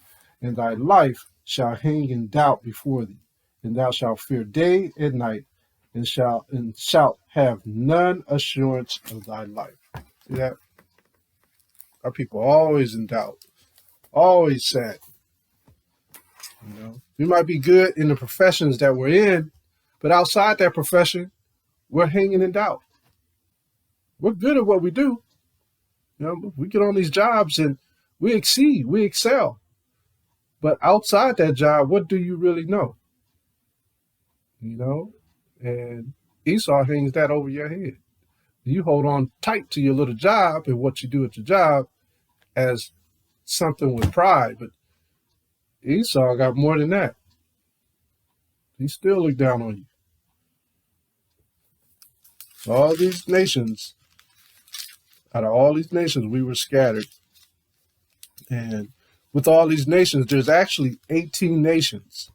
And thy life shall hang in doubt before thee, and thou shalt fear day and night, and shalt have none assurance of thy life. See that? Our people are always in doubt, always sad. You know, we might be good in the professions that we're in, but outside that profession, we're hanging in doubt. We're good at what we do. You know, we get on these jobs and we exceed, we excel. But outside that job, what do you really know? You know, and Esau hangs that over your head. You hold on tight to your little job and what you do at your job as something with pride, but Esau got more than that. He still looked down on you. All these nations, out of all these nations, we were scattered. And with all these nations, there's actually 18 nations.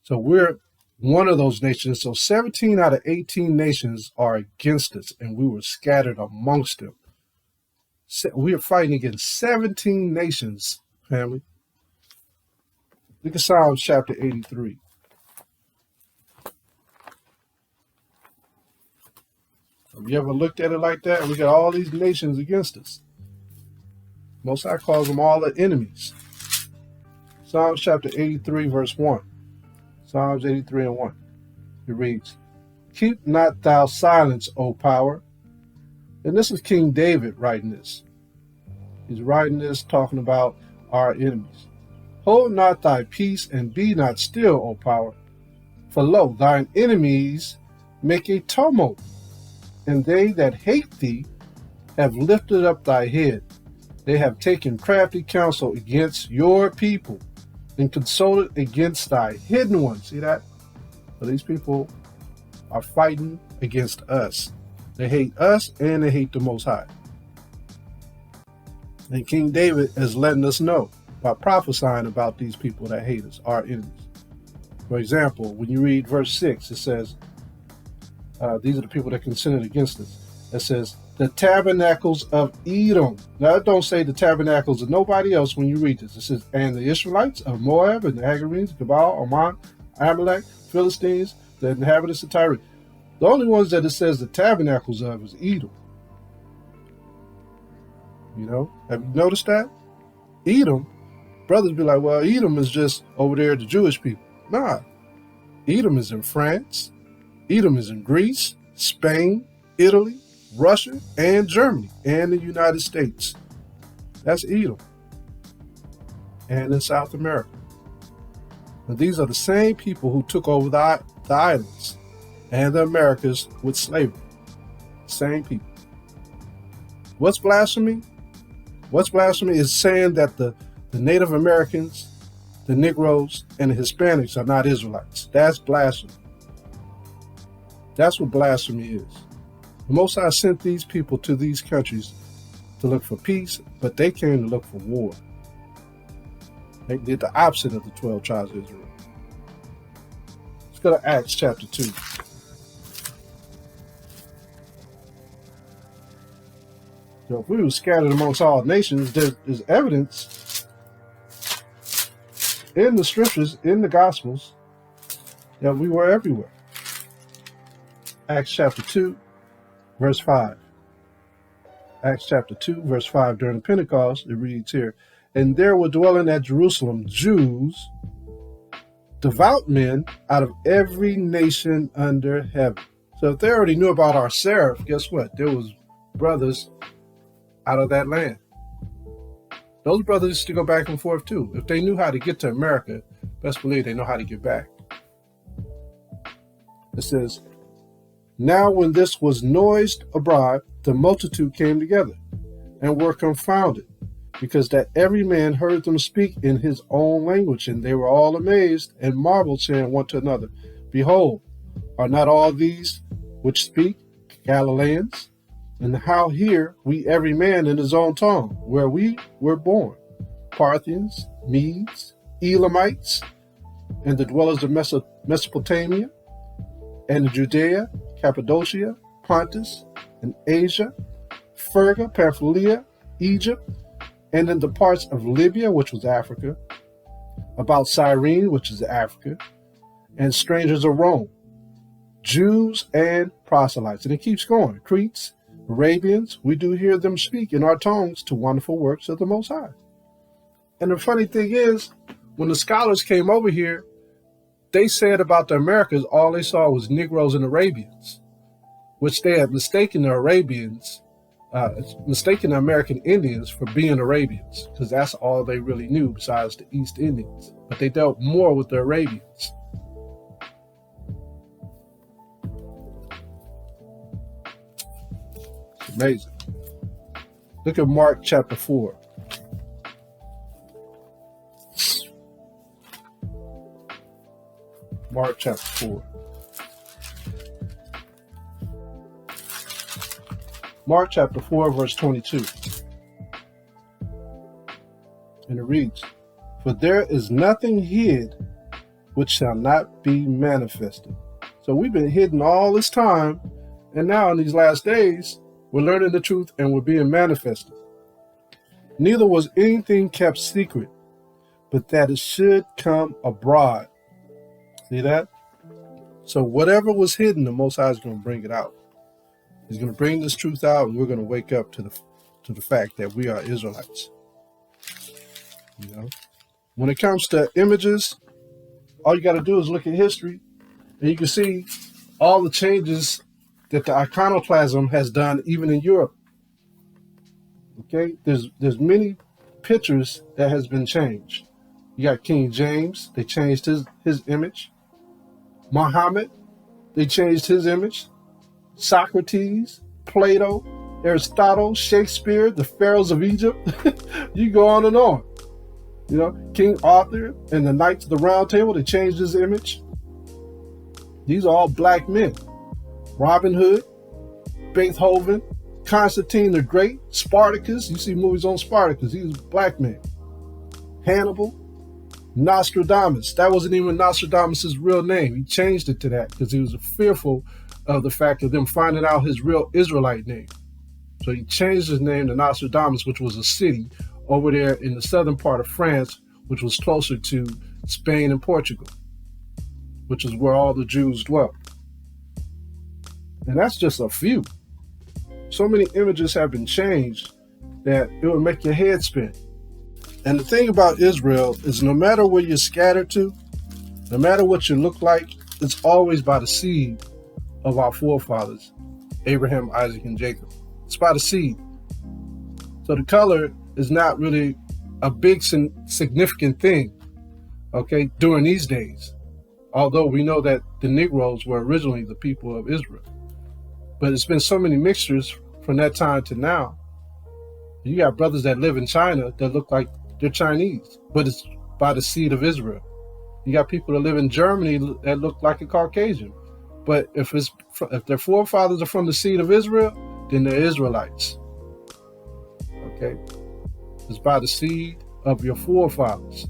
So we're one of those nations. So 17 out of 18 nations are against us, and we were scattered amongst them. We are fighting against 17 nations, family. Look at Psalms chapter 83. Have you ever looked at it like that? We got all these nations against us. Most High calls them all the enemies. Psalms chapter 83, verse 1. Psalms 83 and 1. It reads, "Keep not thou silence, O power." And this is King David writing this. He's writing this talking about our enemies. "Hold not thy peace and be not still, O power. For lo, thine enemies make a tumult, and they that hate thee have lifted up thy head. They have taken crafty counsel against your people and consulted against thy hidden ones." See that? So these people are fighting against us. They hate us and they hate the Most High. And King David is letting us know by prophesying about these people that hate us, our enemies. For example, when you read verse 6, it says, these are the people that consented against us. It says, "The tabernacles of Edom." Now, it don't say the tabernacles of nobody else when you read this. It says, "And the Israelites of Moab and the Hagarenes, Gebal, Ammon, Amalek, Philistines, the inhabitants of Tyre." The only ones that it says the tabernacles of is Edom. You know, have you noticed that? Edom, brothers be like, well, Edom is just over there, the Jewish people. Nah, Edom is in France. Edom is in Greece, Spain, Italy, Russia, and Germany, and the United States. That's Edom. And in South America. And these are the same people who took over the islands and the Americas with slavery. Same people. What's blasphemy? What's blasphemy is saying that the Native Americans, the Negroes, and the Hispanics are not Israelites. That's blasphemy. That's what blasphemy is. The Most High sent these people to these countries to look for peace, but they came to look for war. They did the opposite of the 12 tribes of Israel. Let's go to Acts chapter 2. So if we were scattered amongst all nations, there's evidence in the scriptures, in the Gospels, that we were everywhere. Acts chapter 2, verse 5. Acts chapter 2, verse 5. During Pentecost, it reads here, "And there were dwelling at Jerusalem Jews, devout men out of every nation under heaven." So if they already knew about our Sirach, guess what? There was brothers out of that land. Those brothers used to go back and forth too. If they knew how to get to America, best believe they know how to get back. It says, "Now when this was noised abroad, the multitude came together and were confounded, because that every man heard them speak in his own language. And they were all amazed and marveled, saying one to another, Behold, are not all these which speak Galileans? And how here we every man in his own tongue, where we were born, Parthians, Medes, Elamites, and the dwellers of Mesopotamia, and Judea, Cappadocia, Pontus, and Asia, Phrygia, Pamphylia, Egypt, and in the parts of Libya, which was Africa, about Cyrene, which is Africa, and strangers of Rome, Jews and proselytes. And it keeps going. Cretes, Arabians, we do hear them speak in our tongues to wonderful works of the Most High. And the funny thing is, when the scholars came over here, they said about the Americas, all they saw was Negroes and Arabians, which they had mistaken the Arabians, mistaken the American Indians for being Arabians, because that's all they really knew besides the East Indians. But they dealt more with the Arabians. It's amazing. Look at Mark chapter 4. Mark chapter 4. Mark chapter 4, verse 22. And it reads, "For there is nothing hid which shall not be manifested." So we've been hidden all this time, and now in these last days, we're learning the truth and we're being manifested. "Neither was anything kept secret, but that it should come abroad." See that? So whatever was hidden, the Most High is going to bring it out. He's going to bring this truth out, and we're going to wake up to the fact that we are Israelites. You know, when it comes to images, all you got to do is look at history, and you can see all the changes that the iconoclasm has done, even in Europe. Okay, there's many pictures that has been changed. You got King James; they changed his image. Muhammad, they changed his image. Socrates, Plato, Aristotle, Shakespeare, the pharaohs of Egypt. You go on and on. You know, King Arthur and the Knights of the Round Table, they changed his image. These are all black men. Robin Hood, Beethoven, Constantine the Great, Spartacus. You see movies on Spartacus. He was a black man. Hannibal, Nostradamus. That wasn't even Nostradamus' real name. He changed it to that because he was fearful of the fact of them finding out his real Israelite name. So he changed his name to Nostradamus, which was a city over there in the southern part of France, which was closer to Spain and Portugal, which is where all the Jews dwelt. And that's just a few. So many images have been changed that it would make your head spin. And the thing about Israel is no matter where you're scattered to, no matter what you look like, it's always by the seed of our forefathers, Abraham, Isaac, and Jacob. It's by the seed. So the color is not really a big significant thing, okay, during these days. Although we know that the Negroes were originally the people of Israel. But it's been so many mixtures from that time to now. You got brothers that live in China that look like they're Chinese, but it's by the seed of Israel. You got people that live in Germany that look like a Caucasian. But if their forefathers are from the seed of Israel, then they're Israelites. Okay? It's by the seed of your forefathers.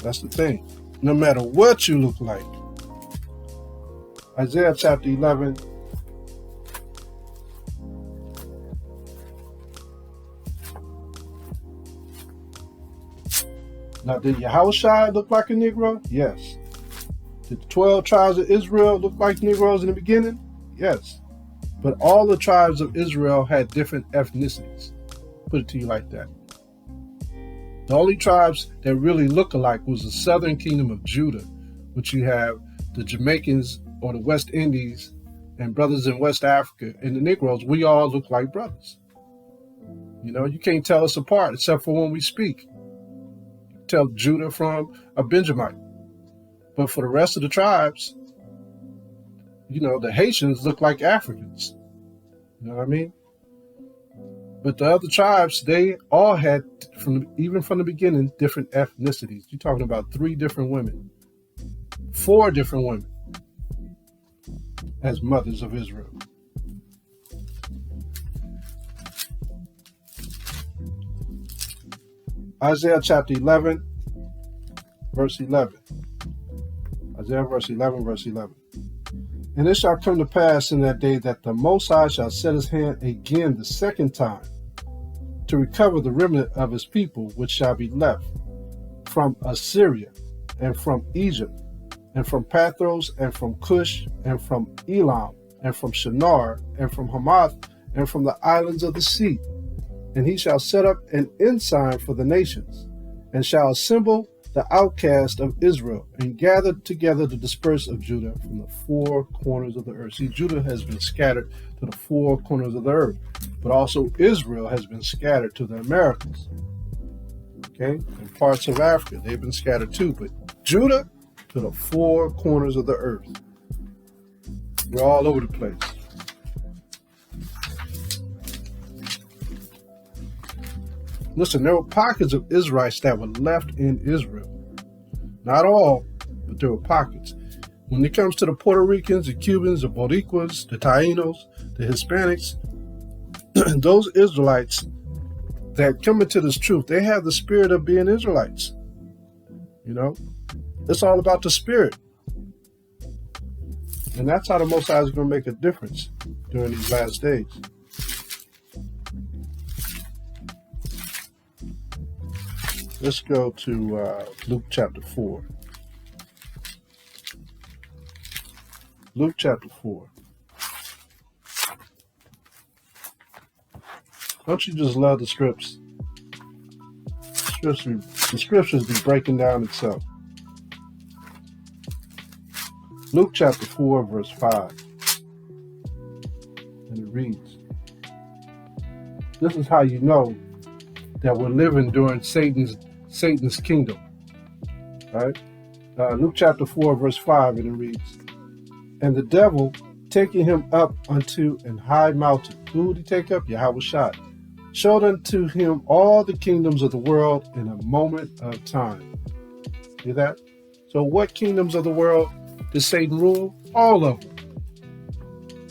That's the thing. No matter what you look like. Isaiah chapter 11. Now, did Yahushua look like a Negro? Yes. Did the 12 tribes of Israel look like Negroes in the beginning? Yes. But all the tribes of Israel had different ethnicities. Put it to you like that. The only tribes that really look alike was the southern kingdom of Judah, which you have the Jamaicans or the West Indies and brothers in West Africa. And the Negroes, we all look like brothers. You know, you can't tell us apart except for when we speak. You can tell Judah from a Benjamite. But for the rest of the tribes, you know, the Haitians look like Africans. You know what I mean? But the other tribes, they all had, even from the beginning, different ethnicities. You're talking about 3 different women, 4 different women as mothers of Israel. Isaiah chapter 11, verse 11. Isaiah verse 11, verse 11. And it shall come to pass in that day that the Most High shall set his hand again the second time to recover the remnant of his people, which shall be left from Assyria and from Egypt and from Pathros and from Cush and from Elam and from Shinar and from Hamath and from the islands of the sea. And he shall set up an ensign for the nations, and shall assemble the outcast of Israel, and gather together the dispersed of Judah from the four corners of the earth. See, Judah has been scattered to the four corners of the earth, but also Israel has been scattered to the Americas. Okay, and parts of Africa, they've been scattered too, but Judah to the four corners of the earth. We're all over the place. Listen, there were pockets of Israelites that were left in Israel. Not all, but there were pockets. When it comes to the Puerto Ricans, the Cubans, the Boricuas, the Tainos, the Hispanics, those Israelites that come into this truth, they have the spirit of being Israelites. You know, it's all about the spirit. And that's how the Most High is going to make a difference during these last days. Let's go to Luke chapter 4. Luke chapter 4. Don't you just love the scripts? The scriptures be breaking down itself. Luke chapter 4, verse 5. And it reads, this is how you know that we're living during Satan's kingdom. Right? Luke chapter 4, verse 5, and it reads, and the devil taking him up unto an high mountain. Who did he take up? Yahushua. Showed unto him all the kingdoms of the world in a moment of time. See that? So what kingdoms of the world did Satan rule? All of them.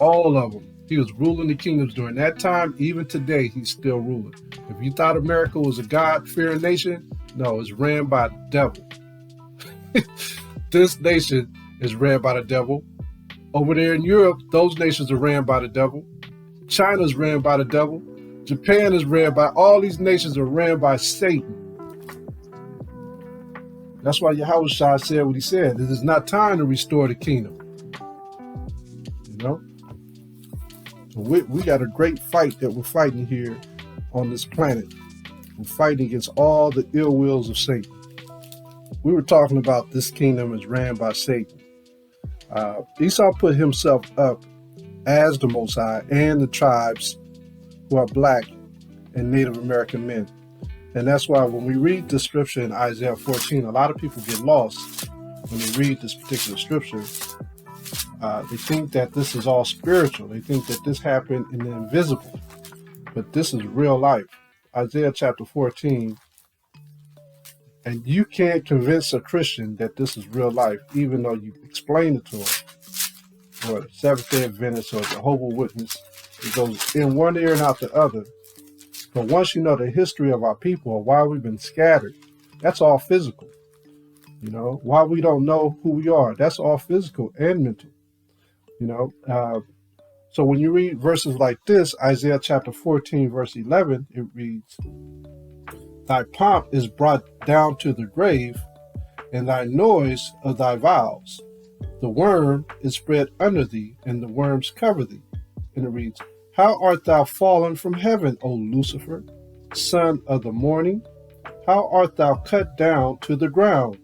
All of them. He was ruling the kingdoms during that time. Even today, he's still ruling. If you thought America was a God-fearing nation, no, it's ran by the devil. This nation is ran by the devil. Over there in Europe, those nations are ran by the devil. China's ran by the devil. Japan is ran by, all these nations are ran by Satan. That's why Yahushua said what he said. It is not time to restore the kingdom. You know? We got a great fight that we're fighting here on this planet. We're fighting against all the ill wills of Satan. We were talking about this kingdom is ran by Satan. Esau put himself up as the Most High and the tribes who are black and Native American men. And that's why when we read the scripture in Isaiah 14, a lot of people get lost when they read this particular scripture. They think that this is all spiritual. They think that this happened in the invisible. But this is real life. Isaiah chapter 14. And you can't convince a Christian that this is real life, even though you explain it to them. Or the Seventh-day Adventist or Jehovah's Witness. It goes in one ear and out the other. But once you know the history of our people or why we've been scattered, that's all physical. You know, why we don't know who we are, that's all physical and mental. You know, so when you read verses like this, Isaiah chapter 14, verse 11, it reads, thy pomp is brought down to the grave, and thy noise of thy vows. The worm is spread under thee, and the worms cover thee. And it reads, how art thou fallen from heaven, O Lucifer, son of the morning? How art thou cut down to the ground,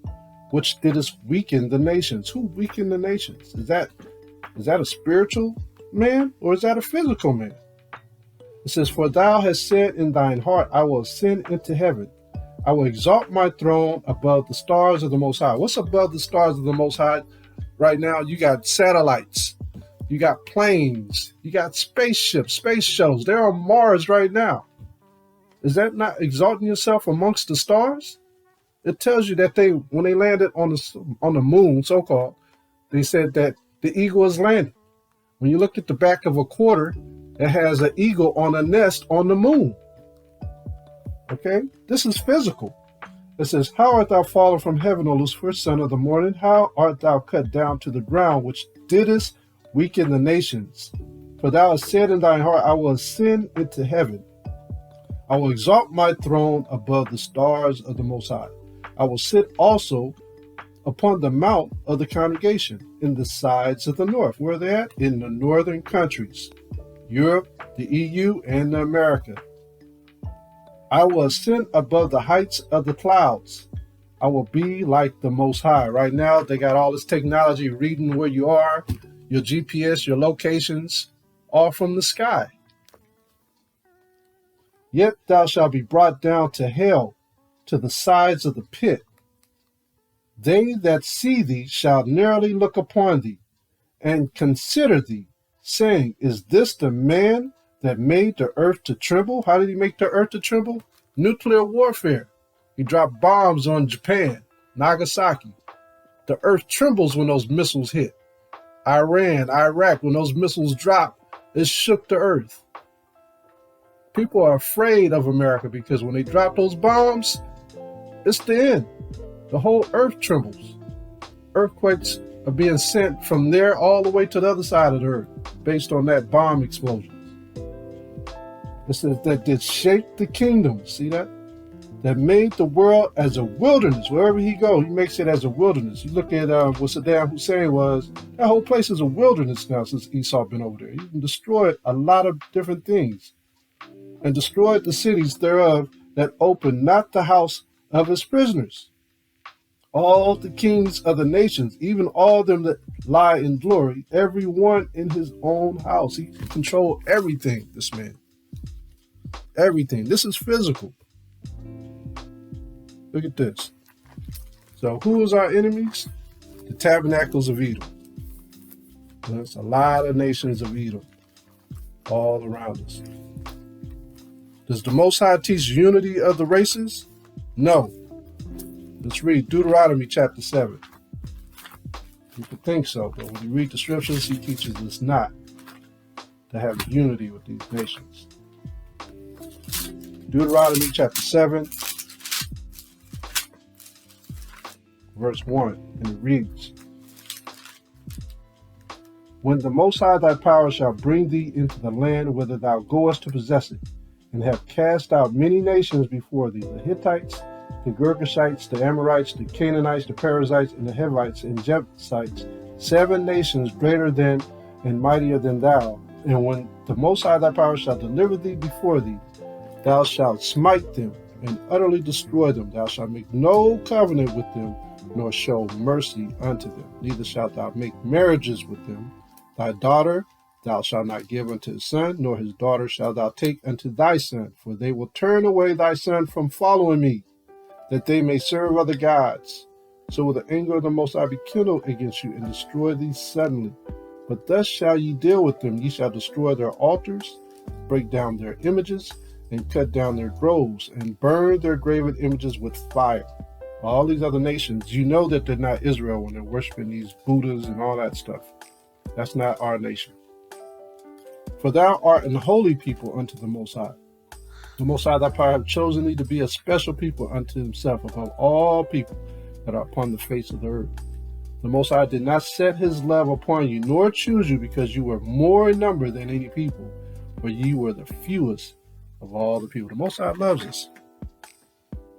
which didst weaken the nations? Who weakened the nations? Is that a spiritual man, or is that a physical man? It says, for thou hast said in thine heart, I will ascend into heaven. I will exalt my throne above the stars of the Most High. What's above the stars of the Most High? Right now, you got satellites. You got planes. You got spaceships, space shuttles. They're on Mars right now. Is that not exalting yourself amongst the stars? It tells you that when they landed on the moon, so-called, they said that the eagle is landed. When you look at the back of a quarter, it has an eagle on a nest on the moon. Okay? This is physical. It says, how art thou fallen from heaven, O Lucifer, son of the morning? How art thou cut down to the ground, which didst weaken the nations? For thou hast said in thine heart, I will ascend into heaven. I will exalt my throne above the stars of the Most High. I will sit also upon the mount of the congregation in the sides of the north. Where are they at? In the northern countries, Europe, the EU, and America. I will ascend above the heights of the clouds. I will be like the Most High. Right now, they got all this technology reading where you are, your GPS, your locations, all from the sky. Yet thou shalt be brought down to hell, to the sides of the pit. They that see thee shall narrowly look upon thee, and consider thee, saying, is this the man that made the earth to tremble? How did he make the earth to tremble? Nuclear warfare. He dropped bombs on Japan, Nagasaki. The earth trembles when those missiles hit. Iran, Iraq, when those missiles drop, it shook the earth. People are afraid of America because when they drop those bombs, it's the end. The whole earth trembles. Earthquakes are being sent from there all the way to the other side of the earth based on that bomb explosion. It says that did shake the kingdom. See that? That made the world as a wilderness. Wherever he goes, he makes it as a wilderness. You look at what Saddam Hussein was. That whole place is a wilderness now since Esau been over there. He destroyed a lot of different things and destroyed the cities thereof that opened not the house of his prisoners. All the kings of the nations, even all them that lie in glory, every one in his own house. He controlled everything, this man. Everything. This is physical. Look at this. So who is our enemies? The tabernacles of Edom. There's a lot of nations of Edom all around us. Does the Most High teach unity of the races? No. Let's read Deuteronomy chapter 7. You could think so, but when you read the scriptures, he teaches us not to have unity with these nations. Deuteronomy chapter 7, verse 1, and it reads, when the Most High thy power shall bring thee into the land whither thou goest to possess it, and have cast out many nations before thee, the Hittites, the Girgashites, the Amorites, the Canaanites, the Perizzites, and the Hivites, and Jebusites, 7 nations greater than and mightier than thou. And when the Most High thy power shall deliver thee before thee, thou shalt smite them and utterly destroy them. Thou shalt make no covenant with them, nor show mercy unto them. Neither shalt thou make marriages with them. Thy daughter thou shalt not give unto his son, nor his daughter shalt thou take unto thy son, for they will turn away thy son from following me, that they may serve other gods. So will the anger of the Most High be kindled against you, and destroy thee suddenly. But thus shall ye deal with them. Ye shall destroy their altars, break down their images, and cut down their groves, and burn their graven images with fire. All these other nations, you know that they're not Israel when they're worshiping these Buddhas and all that stuff. That's not our nation. For thou art an holy people unto the Most High. The Most High thy power hath chosen thee to be a special people unto himself above all people that are upon the face of the earth. The Most High did not set his love upon you, nor choose you because you were more in number than any people, for ye were the fewest of all the people. The Most High loves us.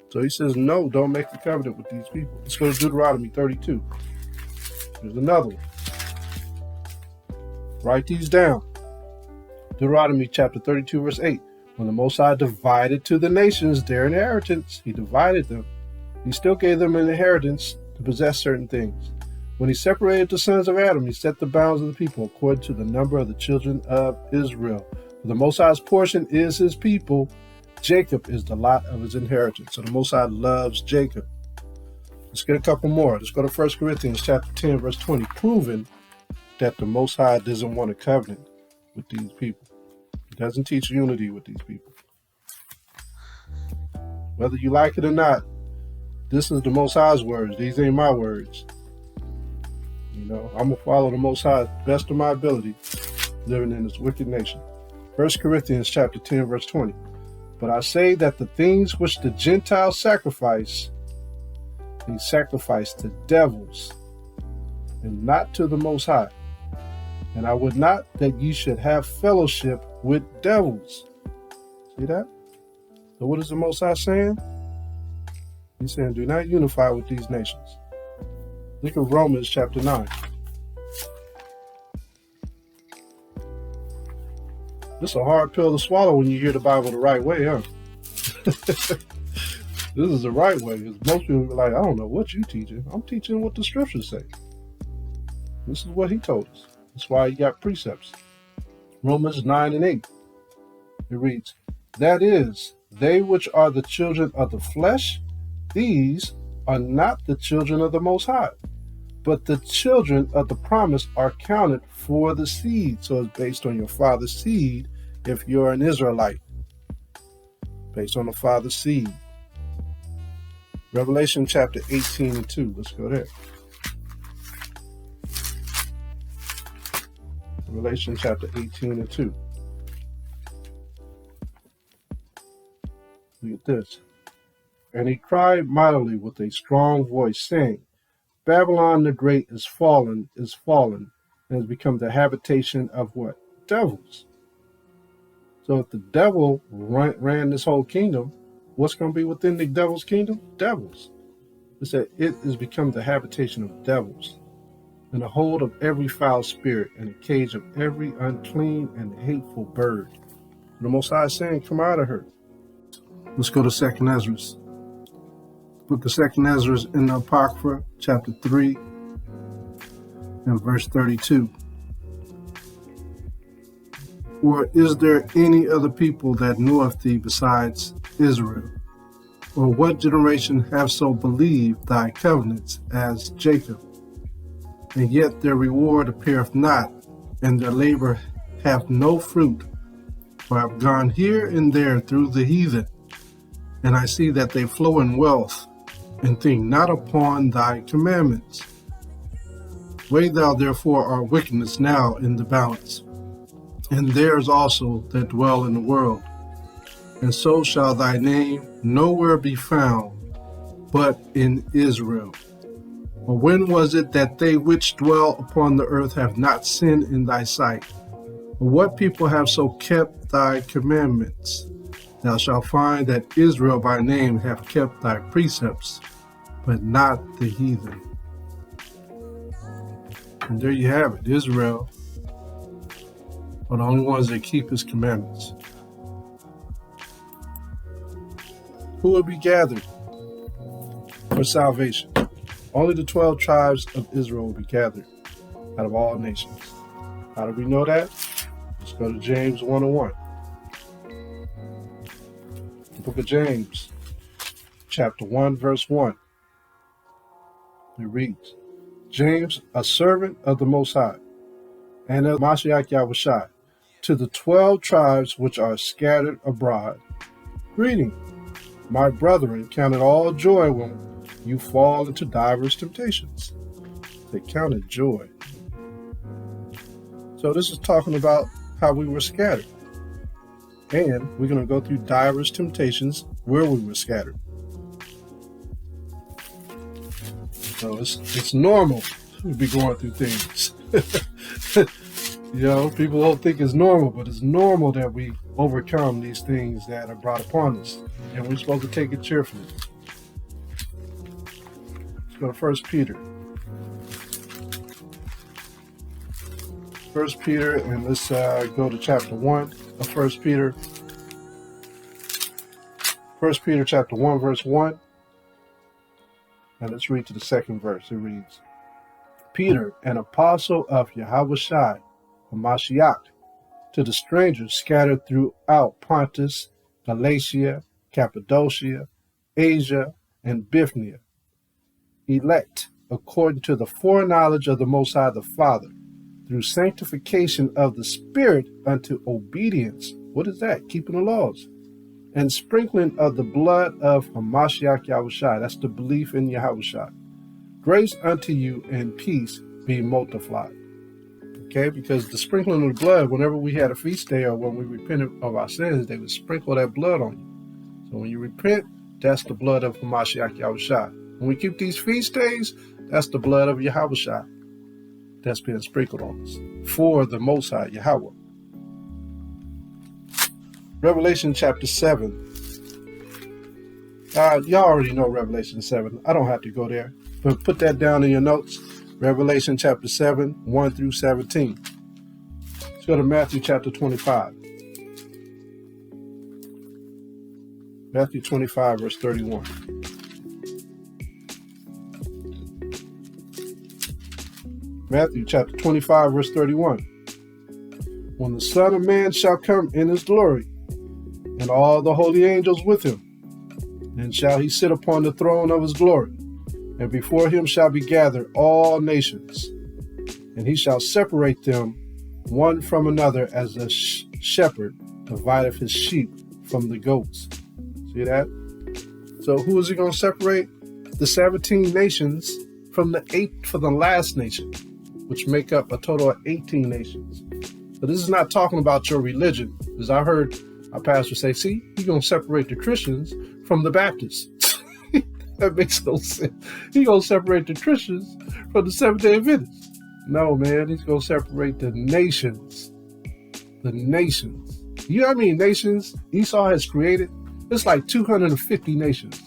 So he says, no, don't make a covenant with these people. Let's go to Deuteronomy 32. There's another one. Write these down. Deuteronomy chapter 32, verse 8. When the Most High divided to the nations their inheritance, he divided them. He still gave them an inheritance to possess certain things. When he separated the sons of Adam, he set the bounds of the people according to the number of the children of Israel. For the Most High's portion is his people. Jacob is the lot of his inheritance. So the Most High loves Jacob. Let's get a couple more. Let's go to 1 Corinthians chapter 10, verse 20, proving that the Most High doesn't want a covenant with these people. He doesn't teach unity with these people. Whether you like it or not, this is the Most High's words. These ain't my words. You know, I'm going to follow the Most High best of my ability, living in this wicked nation. 1 Corinthians chapter 10, verse 20. But I say that the things which the Gentiles sacrifice, they sacrifice to devils, and not to the Most High. And I would not that ye should have fellowship with devils. See that? So what is the Most High saying? He's saying, do not unify with these nations. Look at Romans chapter 9. This is a hard pill to swallow when you hear the Bible the right way, huh? This is the right way. Because most people are like, I don't know what you're teaching. I'm teaching what the scriptures say. This is what he told us. That's why he got precepts. Romans 9 and 8. It reads, that is, they which are the children of the flesh, these are not the children of the Most High, but the children of the promise are counted for the seed. So it's based on your father's seed if you're an Israelite. Based on the father's seed. Revelation chapter 18 and 2. Let's go there. Revelation chapter 18 and 2. Look at this. And he cried mightily with a strong voice, saying, Babylon the Great is fallen, and has become the habitation of what? Devils. So if the devil ran this whole kingdom, what's going to be within the devil's kingdom? Devils. It said it has become the habitation of devils, and the hold of every foul spirit, and a cage of every unclean and hateful bird. The Most High is saying, come out of her. Let's go to 2nd Ezra. Book of 2nd Ezra in the Apocrypha, chapter 3, and verse 32. Or is there any other people that knoweth thee besides Israel? Or what generation have so believed thy covenants as Jacob? And yet their reward appeareth not, and their labor hath no fruit. For I have gone here and there through the heathen, and I see that they flow in wealth, and think not upon thy commandments. Weigh thou therefore our wickedness now in the balance, and theirs also that dwell in the world. And so shall thy name nowhere be found, but in Israel. For when was it that they which dwell upon the earth have not sinned in thy sight? Or what people have so kept thy commandments? Thou shalt find that Israel by name hath kept thy precepts, but not the heathen. And there you have it. Israel are the only ones that keep his commandments. Who will be gathered for salvation? Only the 12 tribes of Israel will be gathered out of all nations. How do we know that? Let's go to James 1:1. The book of James, chapter 1, verse 1. It reads, James, a servant of the Most High, and of Mashiach Yahushai, to the 12 tribes which are scattered abroad, greeting. My brethren, count it all joy when you fall into diverse temptations. They counted joy. So this is talking about how we were scattered. And we're going to go through diverse temptations where we were scattered. So it's normal to be going through things. You know, people don't think it's normal, but it's normal that we overcome these things that are brought upon us. And we're supposed to take it cheerfully. Let's go to 1 Peter. 1 Peter, and let's go to chapter 1 of 1 Peter. 1 Peter chapter 1, verse 1. And let's read to the second verse. It reads, Peter, an apostle of Yahushai, of Mashiach, to the strangers scattered throughout Pontus, Galatia, Cappadocia, Asia, and Bithynia, elect according to the foreknowledge of the Most High the Father, through sanctification of the Spirit unto obedience. What is that? Keeping the laws. And sprinkling of the blood of Hamashiach Yahushai. That's the belief in Yahushai. Grace unto you and peace be multiplied. Okay, because the sprinkling of the blood, whenever we had a feast day or when we repented of our sins, they would sprinkle that blood on you. So when you repent, that's the blood of Hamashiach Yahushua. When we keep these feast days, that's the blood of Yahushua that's being sprinkled on us for the Most High Yahweh. Revelation chapter 7. Y'all already know Revelation 7. I don't have to go there, but put that down in your notes. Revelation chapter 7, 1 through 17. Let's go to Matthew chapter 25. Matthew 25, verse 31. Matthew chapter 25, verse 31. When the Son of Man shall come in his glory, and all the holy angels with him, then shall he sit upon the throne of his glory, and before him shall be gathered all nations, and he shall separate them one from another, as a shepherd divideth his sheep from the goats. See that? So who is he going to separate? The 17 nations from the last nation, which make up a total of 18 nations. But this is not talking about your religion, because I heard our pastor say, see, he's going to separate the Christians from the Baptists. That makes no sense. He's going to separate the Christians from the Seventh-day Adventists. No, man, he's going to separate the nations. The nations. You know how many nations Esau has created? It's like 250 nations.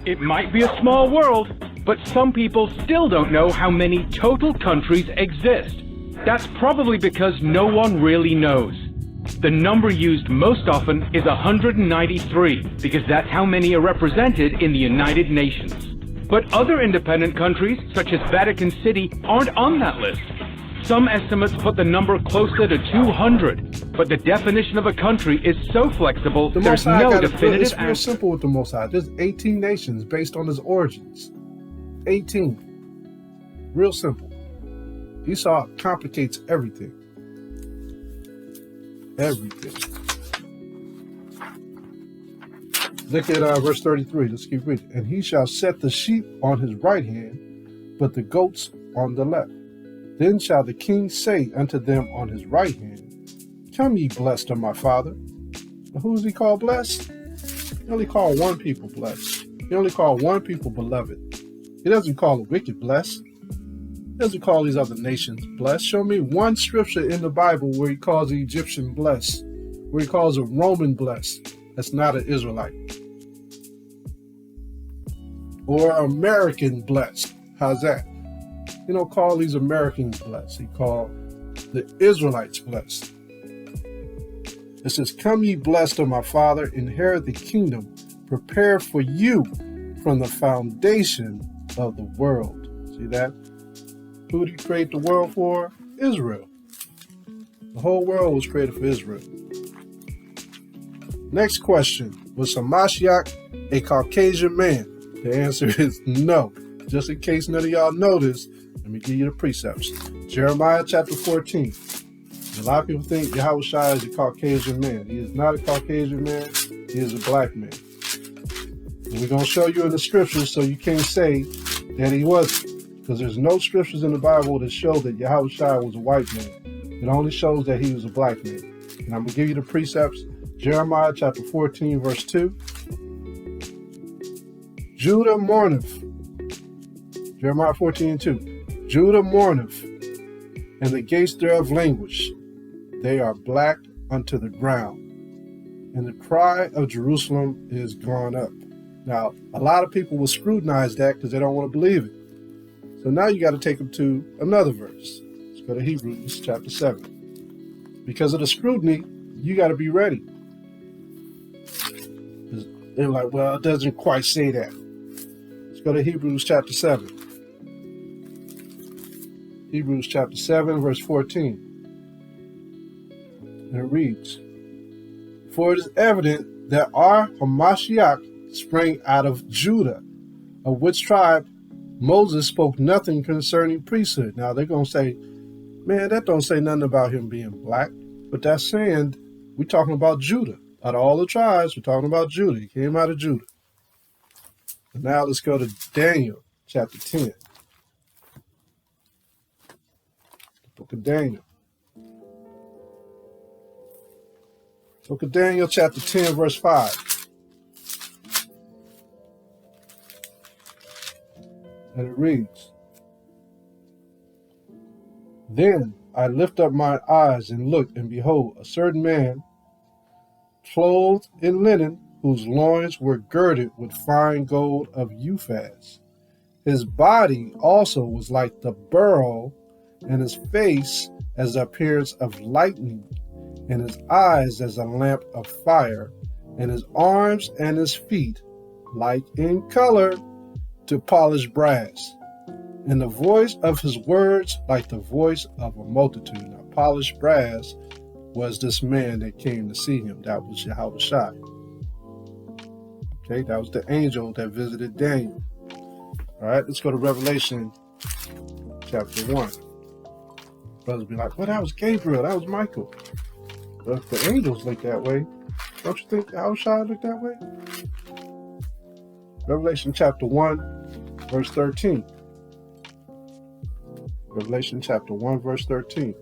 It might be a small world, but some people still don't know how many total countries exist. That's probably because no one really knows. The number used most often is 193, because that's how many are represented in the United Nations. But other independent countries, such as Vatican City, aren't on that list. Some estimates put the number closer to 200, but the definition of a country is so flexible, there's no definitive answer. It's real answer. simple with the Most High. There's 18 nations based on his origins. 18. Real simple. Esau complicates everything. Everything. Look at verse 33. Let's keep reading. And he shall set the sheep on his right hand, but the goats on the left. Then shall the king say unto them on his right hand, come ye blessed of my father. But who is he called blessed? He only called one people blessed. He only called one people beloved. He doesn't call the wicked blessed. He doesn't call these other nations blessed. Show me one scripture in the Bible where he calls the Egyptian blessed, where he calls a Roman blessed. That's not an Israelite. Or American blessed. How's that? He don't call these Americans blessed. He called the Israelites blessed. It says, come ye blessed of my father, inherit the kingdom, prepared for you from the foundation of the world. See that? Who did he create the world for? Israel. The whole world was created for Israel. Next question. Was Hamashiach a Caucasian man? The answer is no. Just in case none of y'all know this, let me give you the precepts. Jeremiah chapter 14. A lot of people think Yahushua is a Caucasian man. He is not a Caucasian man. He is a black man. And we're going to show you in the scriptures so you can't say that he wasn't. Because there's no scriptures in the Bible that show that Yahushua was a white man. It only shows that he was a black man. And I'm going to give you the precepts. Jeremiah chapter 14, verse 2. Judah mourneth. Jeremiah 14 and 2. Judah mourneth, and the gates thereof languish. They are black unto the ground. And the cry of Jerusalem is gone up. Now, a lot of people will scrutinize that because they don't want to believe it. So now you got to take them to another verse. Let's go to Hebrews chapter 7. Because of the scrutiny, you got to be ready. They're like, well, it doesn't quite say that. Let's go to Hebrews chapter 7. Hebrews chapter 7, verse 14. And it reads, for it is evident that our Hamashiach sprang out of Judah, of which tribe Moses spoke nothing concerning priesthood. Now they're going to say, man, that don't say nothing about him being black. But that's saying we're talking about Judah. Out of all the tribes, we're talking about Judah. He came out of Judah. And now let's go to Daniel chapter 10. The book of Daniel. Look at Daniel chapter 10, verse 5. And it reads, Then I lift up my eyes and looked, and behold, a certain man, clothed in linen, whose loins were girded with fine gold of Uphaz. His body also was like the beryl, and his face as the appearance of lightning, and his eyes as a lamp of fire, and his arms and his feet like in color to polished brass, and the voice of his words like the voice of a multitude. Now, polished brass was this man that came to see him. That was Yahushua. Okay, that was the angel that visited Daniel. All right, let's go to Revelation chapter 1. Brothers be like, well, that was Gabriel, that was Michael. But if the angels look that way, don't you think Yahushua looked that way? Revelation chapter 1, verse 13. Revelation chapter 1, verse 13.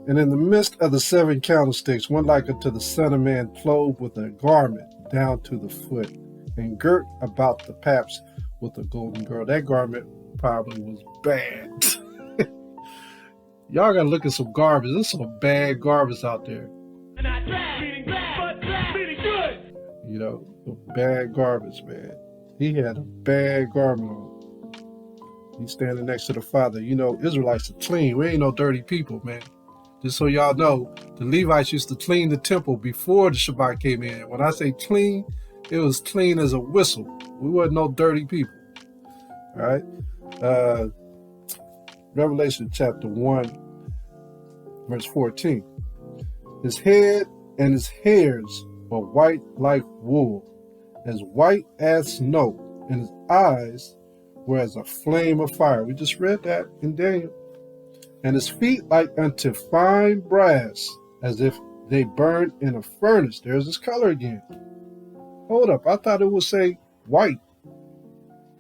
And in the midst of the 7 candlesticks, one like unto the Son of Man, clothed with a garment down to the foot, and girt about the paps with a golden girdle. That garment probably was bad. Y'all gotta look at some garbage. There's some bad garbage out there. You know, some bad garbage, man. He had a bad garment on. He's standing next to the Father. You know, Israelites are clean. We ain't no dirty people, man. Just so y'all know, the Levites used to clean the temple before the Shabbat came in. When I say clean, it was clean as a whistle. We wasn't no dirty people. All right? Revelation chapter 1, verse 14. His head and his hairs were white like wool, as white as snow, and his eyes were as a flame of fire. We just read that in Daniel. And his feet like unto fine brass, as if they burned in a furnace. There's his color again. Hold up, I thought it would say white.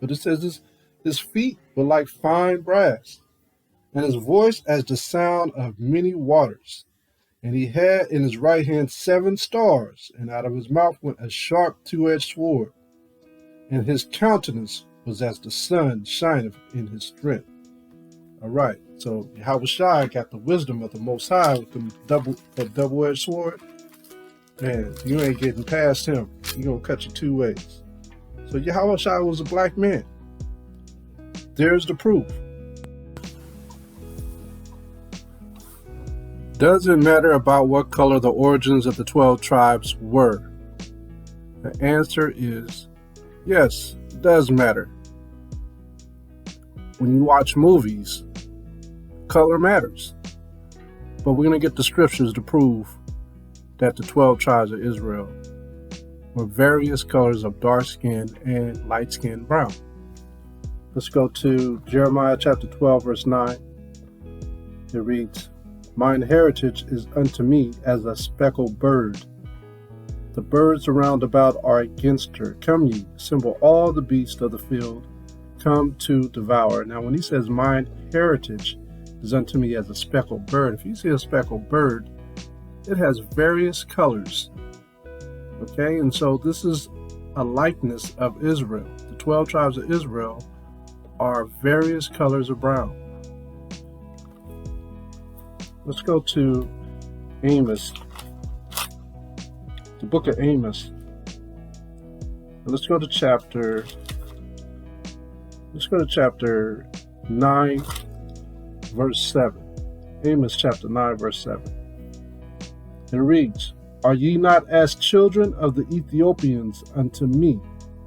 But it says his feet were like fine brass, and his voice as the sound of many waters. And he had in his right hand 7 stars, and out of his mouth went a sharp 2-edged sword. And his countenance was as the sun shineth in his strength. All right, so Yahushua got the wisdom of the Most High with the double-edged sword. Man, you ain't getting past him. He's going to cut you 2 ways. So Yahushua was a black man. There's the proof. Does it matter about what color the origins of the 12 tribes were? The answer is yes, it does matter. When you watch movies, color matters. But we're going to get the scriptures to prove that the 12 tribes of Israel were various colors of dark skin and light skin brown. Let's go to Jeremiah chapter 12, verse 9. It reads, Mine heritage is unto me as a speckled bird. The birds around about are against her. Come ye, assemble all the beasts of the field, come to devour. Now when he says mine heritage is unto me as a speckled bird, if you see a speckled bird, it has various colors. Okay, and so this is a likeness of Israel. The 12 tribes of Israel are various colors of brown. Let's go to Amos, the book of Amos. And let's go to chapter 9, verse 7. Amos chapter 9, verse 7. And it reads, Are ye not as children of the Ethiopians unto me,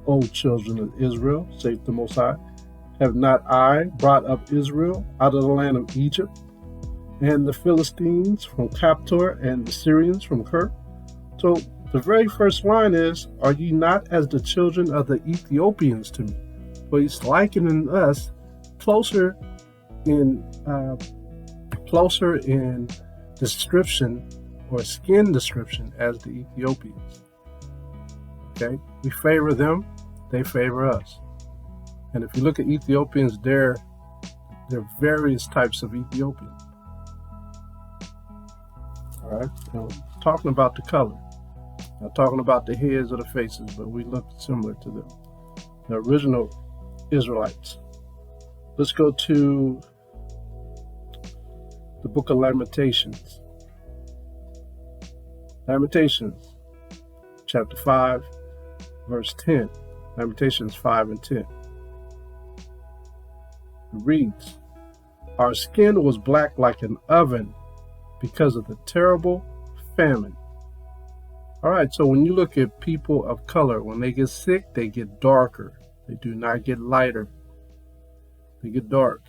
O children of Israel, saith the Most High? Have not I brought up Israel out of the land of Egypt, and the Philistines from Captor, and the Syrians from Ker? So the very first line is, Are ye not as the children of the Ethiopians to me? But he's likening us closer in description or skin description as the Ethiopians. Okay, we favor them, they favor us. And if you look at Ethiopians, there are various types of Ethiopians. All right, so talking about the color. Not talking about the heads or the faces, but we look similar to them. The original Israelites. Let's go to the book of Lamentations. Lamentations, chapter 5, verse 10. Lamentations 5 and 10. It reads, "Our skin was black like an oven because of the terrible famine." All right, so when you look at people of color, when they get sick, they get darker. They do not get lighter. They get dark.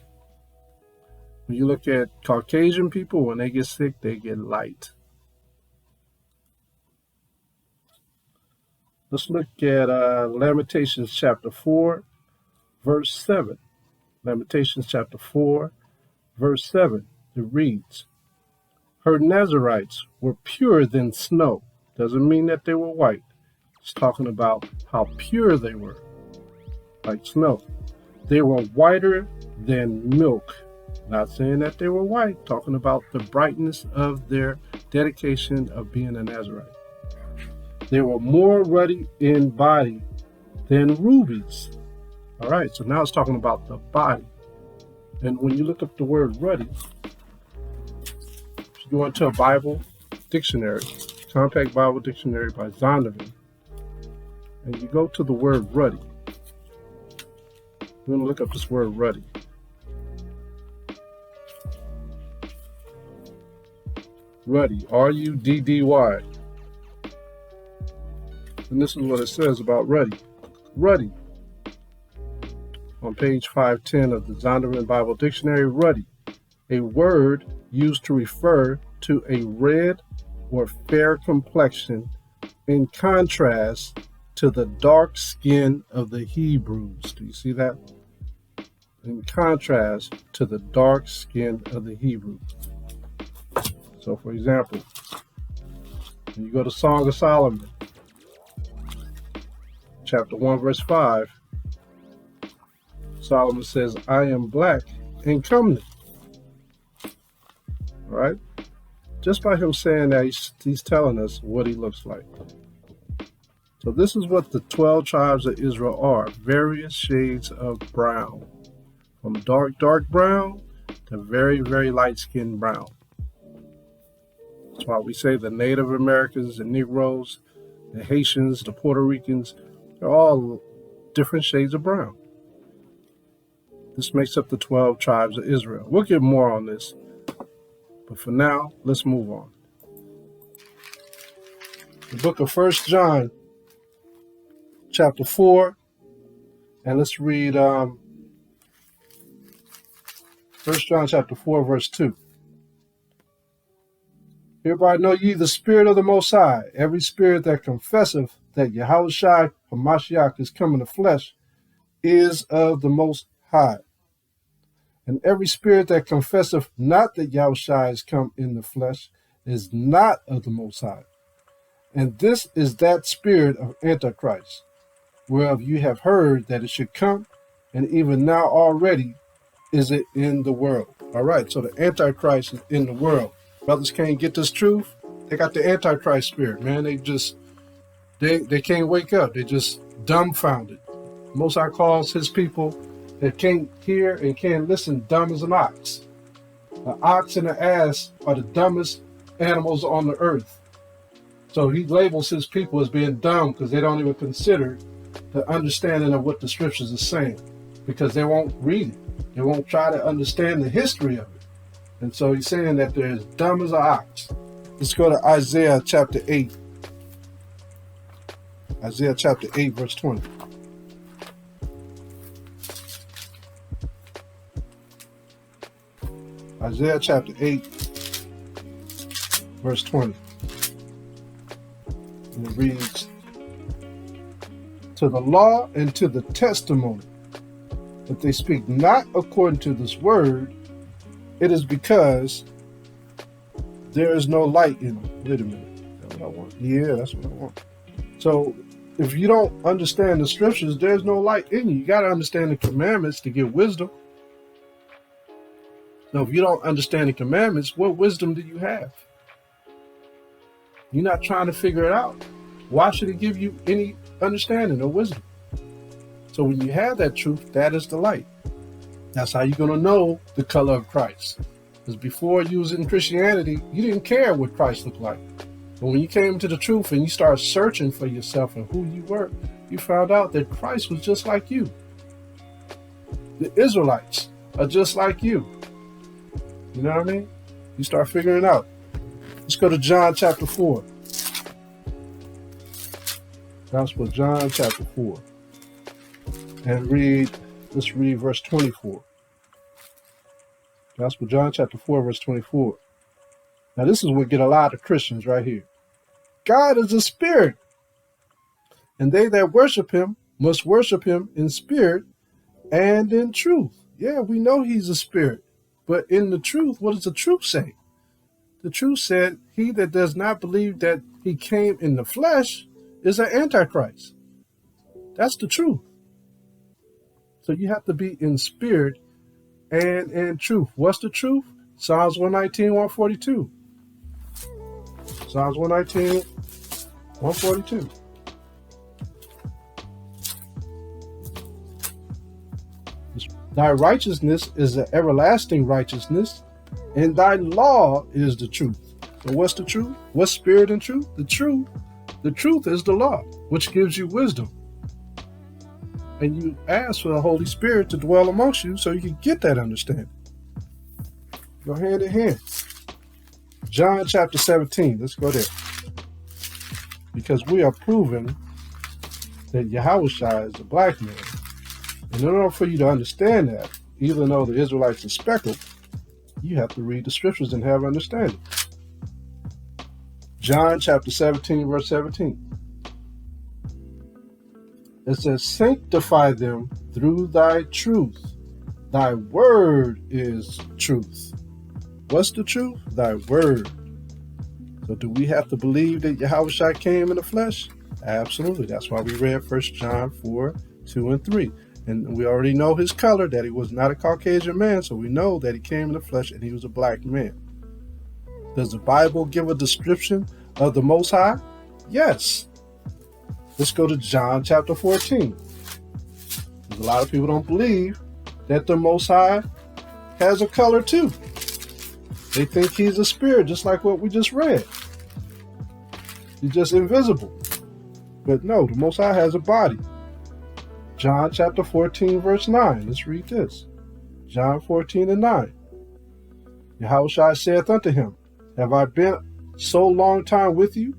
When you look at Caucasian people, when they get sick, they get light. Let's look at Lamentations chapter 4, verse 7. Lamentations chapter 4, verse 7. It reads, "Her Nazarites were purer than snow." Doesn't mean that they were white. It's talking about how pure they were, like snow. "They were whiter than milk." Not saying that they were white, talking about the brightness of their dedication of being a Nazarite. "They were more ruddy in body than rubies." All right, so now it's talking about the body. And when you look up the word ruddy, if you go into a Bible dictionary, Compact Bible Dictionary by Zondervan, and you go to the word ruddy, we're going to look up this word ruddy. Ruddy, R-U-D-D-Y. And this is what it says about ruddy. Ruddy. On page 510 of the Zondervan Bible Dictionary, ruddy, a word used to refer to a red or fair complexion in contrast to the dark skin of the Hebrews. Do you see that? In contrast to the dark skin of the Hebrews. So, for example, when you go to Song of Solomon, chapter 1, verse 5, Solomon says, "I am black and comely." All right? Just by him saying that, he's telling us what he looks like. So this is what the 12 tribes of Israel are. Various shades of brown. From dark, dark brown to very, very light-skinned brown. That's why we say the Native Americans, the Negroes, the Haitians, the Puerto Ricans, they're all different shades of brown. This makes up the 12 tribes of Israel. We'll get more on this. But for now, let's move on. The book of 1 John, chapter 4, and let's read 1 John chapter 4, verse 2. "Hereby know ye the Spirit of the Most High. Every spirit that confesseth that Yahushua HaMashiach is come in the flesh is of the Most High. And every spirit that confesseth not that Yahushua is come in the flesh is not of the Most High. And this is that spirit of Antichrist, whereof you have heard that it should come, and even now already is it in the world." All right, so the Antichrist is in the world. Brothers can't get this truth. They got the Antichrist spirit, man. They can't wake up. They just dumbfounded. Most High calls his people that can't hear and can't listen dumb as an ox. The ox and the ass are the dumbest animals on the earth. So he labels his people as being dumb because they don't even consider the understanding of what the scriptures are saying, because they won't read it. They won't try to understand the history of it. And so he's saying that they're as dumb as an ox. Let's go to Isaiah chapter 8. Isaiah chapter 8, verse 20. Isaiah chapter 8, verse 20. And it reads, "To the law and to the testimony, if they speak not according to this word, it is because there is no light in them." Wait a minute. That's what I want. Yeah, that's what I want. So if you don't understand the scriptures, there's no light in you. You got to understand the commandments to get wisdom. Now, if you don't understand the commandments, what wisdom do you have? You're not trying to figure it out. Why should it give you any understanding or wisdom? So when you have that truth, that is the light. That's how you're going to know the color of Christ. Because before you was in Christianity, you didn't care what Christ looked like. But when you came to the truth and you started searching for yourself and who you were, you found out that Christ was just like you. The Israelites are just like you. You know what I mean? You start figuring it out. Let's go to John chapter 4. Gospel of John chapter 4. And let's read verse 24. Gospel of John chapter 4, verse 24. Now this is what get a lot of Christians right here. God is a spirit, and they that worship him must worship him in spirit and in truth. Yeah, we know he's a spirit, but in the truth, what does the truth say? The truth said, he that does not believe that he came in the flesh is an antichrist. That's the truth. So you have to be in spirit and in truth. What's the truth? Psalms 119, 142. Psalms 119, 142. Thy righteousness is the everlasting righteousness, and thy law is the truth. So what's the truth? What's spirit and truth? The truth is the law, which gives you wisdom. And you ask for the Holy Spirit to dwell amongst you so you can get that understanding. Go hand in hand. John chapter 17. Let's go there. Because we are proving that Yahushua is a black man. And in order for you to understand that, even though the Israelites are speckled, you have to read the scriptures and have understanding. John chapter 17, verse 17. It says, sanctify them through thy truth. Thy word is truth. What's the truth? Thy word. So do we have to believe that Yahushua came in the flesh? Absolutely. That's why we read 1 John 4, 2 and 3. And we already know his color, that he was not a Caucasian man, so we know that he came in the flesh and he was a black man. Does the Bible give a description of the Most High? Yes. Let's go to John chapter 14. A lot of people don't believe that the Most High has a color too. They think he's a spirit, just like what we just read. He's just invisible. But no, the Most High has a body. John chapter 14, verse 9. Let's read this. John 14 and 9. Yahushua saith unto him, have I been so long time with you,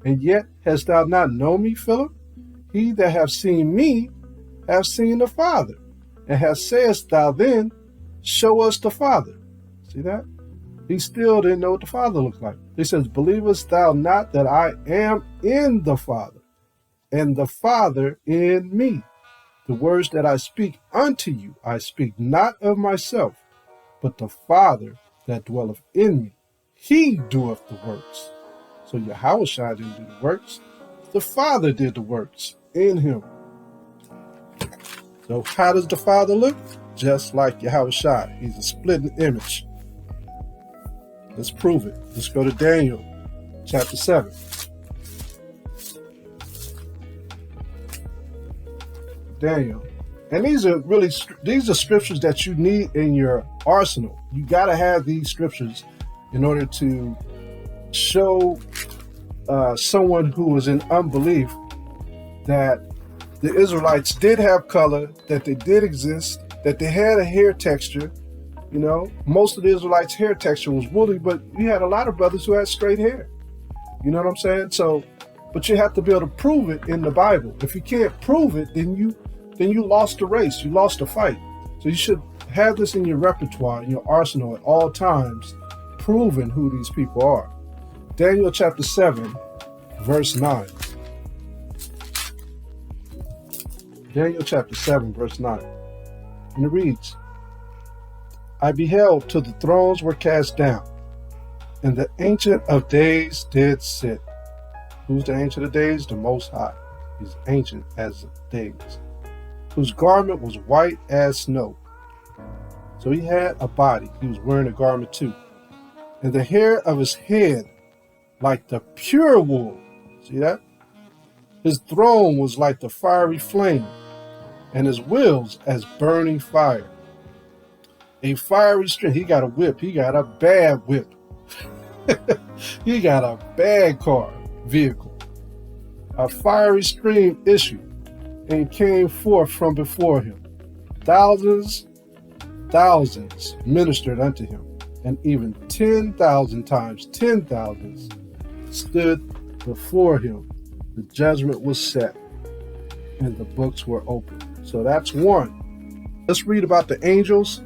and yet hast thou not known me, Philip? He that hath seen me hath seen the Father. And hast sayest thou then, show us the Father. See that? He still didn't know what the Father looked like. He says, believest thou not that I am in the Father, and the Father in me? The words that I speak unto you, I speak not of myself, but the Father that dwelleth in me. He doeth the works. So Yahushua didn't do the works. The Father did the works in him. So how does the Father look? Just like Yahushua. He's a splitting image. Let's prove it. Let's go to Daniel chapter 7. Daniel. And these are scriptures that you need in your arsenal. You got to have these scriptures in order to show someone who was in unbelief that the Israelites did have color, that they did exist, that they had a hair texture. You know, most of the Israelites' hair texture was woolly, but you had a lot of brothers who had straight hair. You know what I'm saying? So, but you have to be able to prove it in the Bible. If you can't prove it, then you lost the race. You lost the fight. So you should have this in your repertoire, in your arsenal at all times, proving who these people are. Daniel chapter 7, verse 9. Daniel chapter 7, verse 9. And it reads, I beheld till the thrones were cast down, and the Ancient of Days did sit. Who's the Ancient of Days? The Most High. He's ancient as days. Whose garment was white as snow. So he had a body. He was wearing a garment too. And the hair of his head like the pure wool. See that? His throne was like the fiery flame, and his wheels as burning fire. A fiery stream. He got a whip. He got a bad whip. He got a bad car, vehicle. A fiery stream issued and came forth from before him. Thousands ministered unto him, and even 10,000 times 10,000 stood before him. The judgment was set, and the books were opened. So that's one. Let's read about the angels,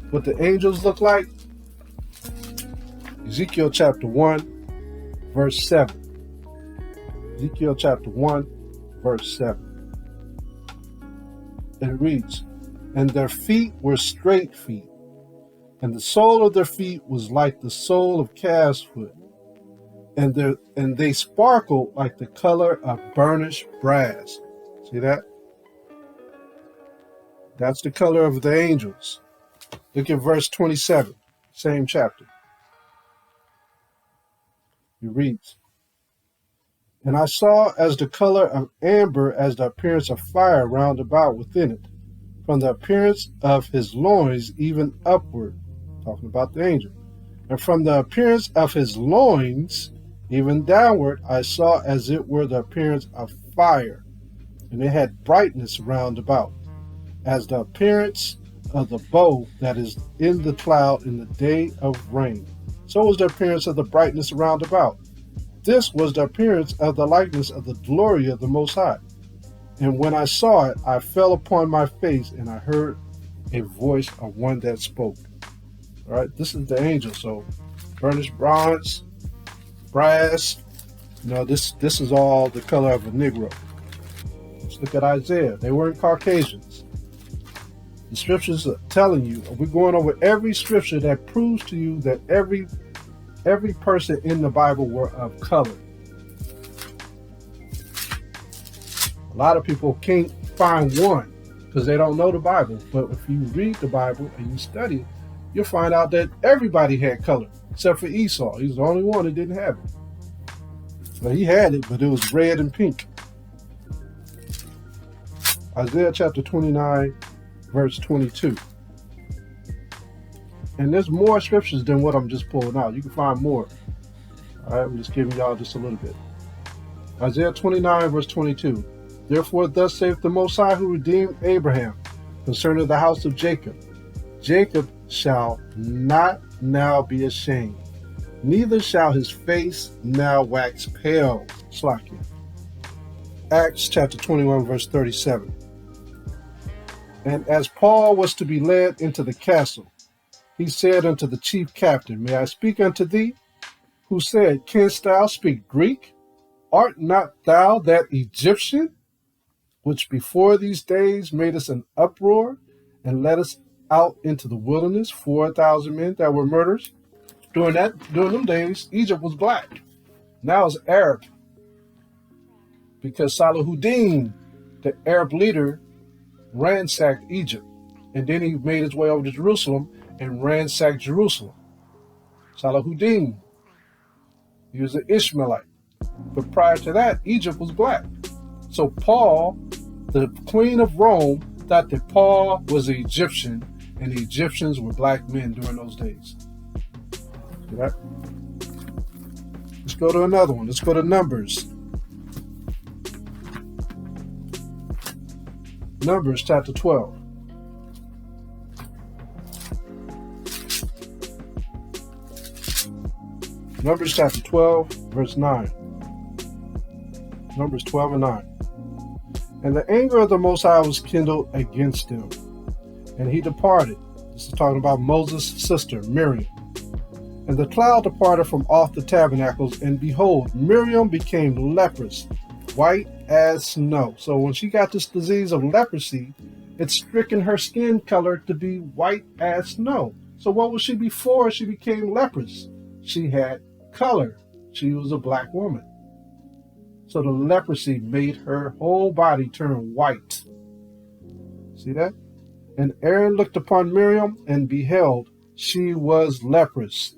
what the angels look like. Ezekiel chapter 1, verse 7. Ezekiel chapter 1, verse 7. It reads, "And their feet were straight feet, and the sole of their feet was like the sole of calf's foot, and they sparkled like the color of burnished brass." See that? That's the color of the angels. Look at verse 27, same chapter. It reads, "And I saw as the color of amber, as the appearance of fire round about within it, from the appearance of his loins even upward," talking about the angel, "and from the appearance of his loins even downward, I saw as it were the appearance of fire, and it had brightness round about, as the appearance of the bow that is in the cloud in the day of rain. So was the appearance of the brightness round about. This was the appearance of the likeness of the glory of the Most High. And when I saw it, I fell upon my face, and I heard a voice of one that spoke." All right, this is the angel. So burnished bronze, brass, this is all the color of a Negro. Let's look at Isaiah. They weren't Caucasians. The scriptures are telling you, we're going over every scripture that proves to you that every person in the Bible were of color. A lot of people can't find one because they don't know the Bible. But if you read the Bible and you study it, you'll find out that everybody had color except for Esau. He's the only one that didn't have it. Well, he had it, but it was red and pink. Isaiah chapter 29, verse 22. And there's more scriptures than what I'm just pulling out. You can find more. All right, I'm just giving y'all just a little bit. Isaiah 29, verse 22. "Therefore thus saith the Most High, who redeemed Abraham, concerning the house of Jacob. Jacob shall not now be ashamed, neither shall his face now wax pale." Slakia. Acts chapter 21, verse 37. "And as Paul was to be led into the castle, he said unto the chief captain, May I speak unto thee? Who said, Canst thou speak Greek? Art not thou that Egyptian, which before these days made us an uproar, and led us out into the wilderness, 4,000 men that were murderers?" During them days, Egypt was black. Now it's Arab. Because Salahuddin, the Arab leader, ransacked Egypt. And then he made his way over to Jerusalem and ransacked Jerusalem. Salahuddin, he was an Ishmaelite. But prior to that, Egypt was black. So Paul, the queen of Rome, thought that Paul was an Egyptian, and the Egyptians were black men during those days. See that? Let's go to another one. Let's go to Numbers. Numbers chapter 12. Numbers chapter 12, verse 9. Numbers 12 and 9. "And the anger of the Most High was kindled against them, and he departed." This is talking about Moses' sister, Miriam. "And the cloud departed from off the tabernacles, and behold, Miriam became leprous, white as snow." So when she got this disease of leprosy, it stricken her skin color to be white as snow. So what was she before she became leprous? She had color. She was a black woman. So the leprosy made her whole body turn white. See that? "And Aaron looked upon Miriam, and beheld, she was leprous."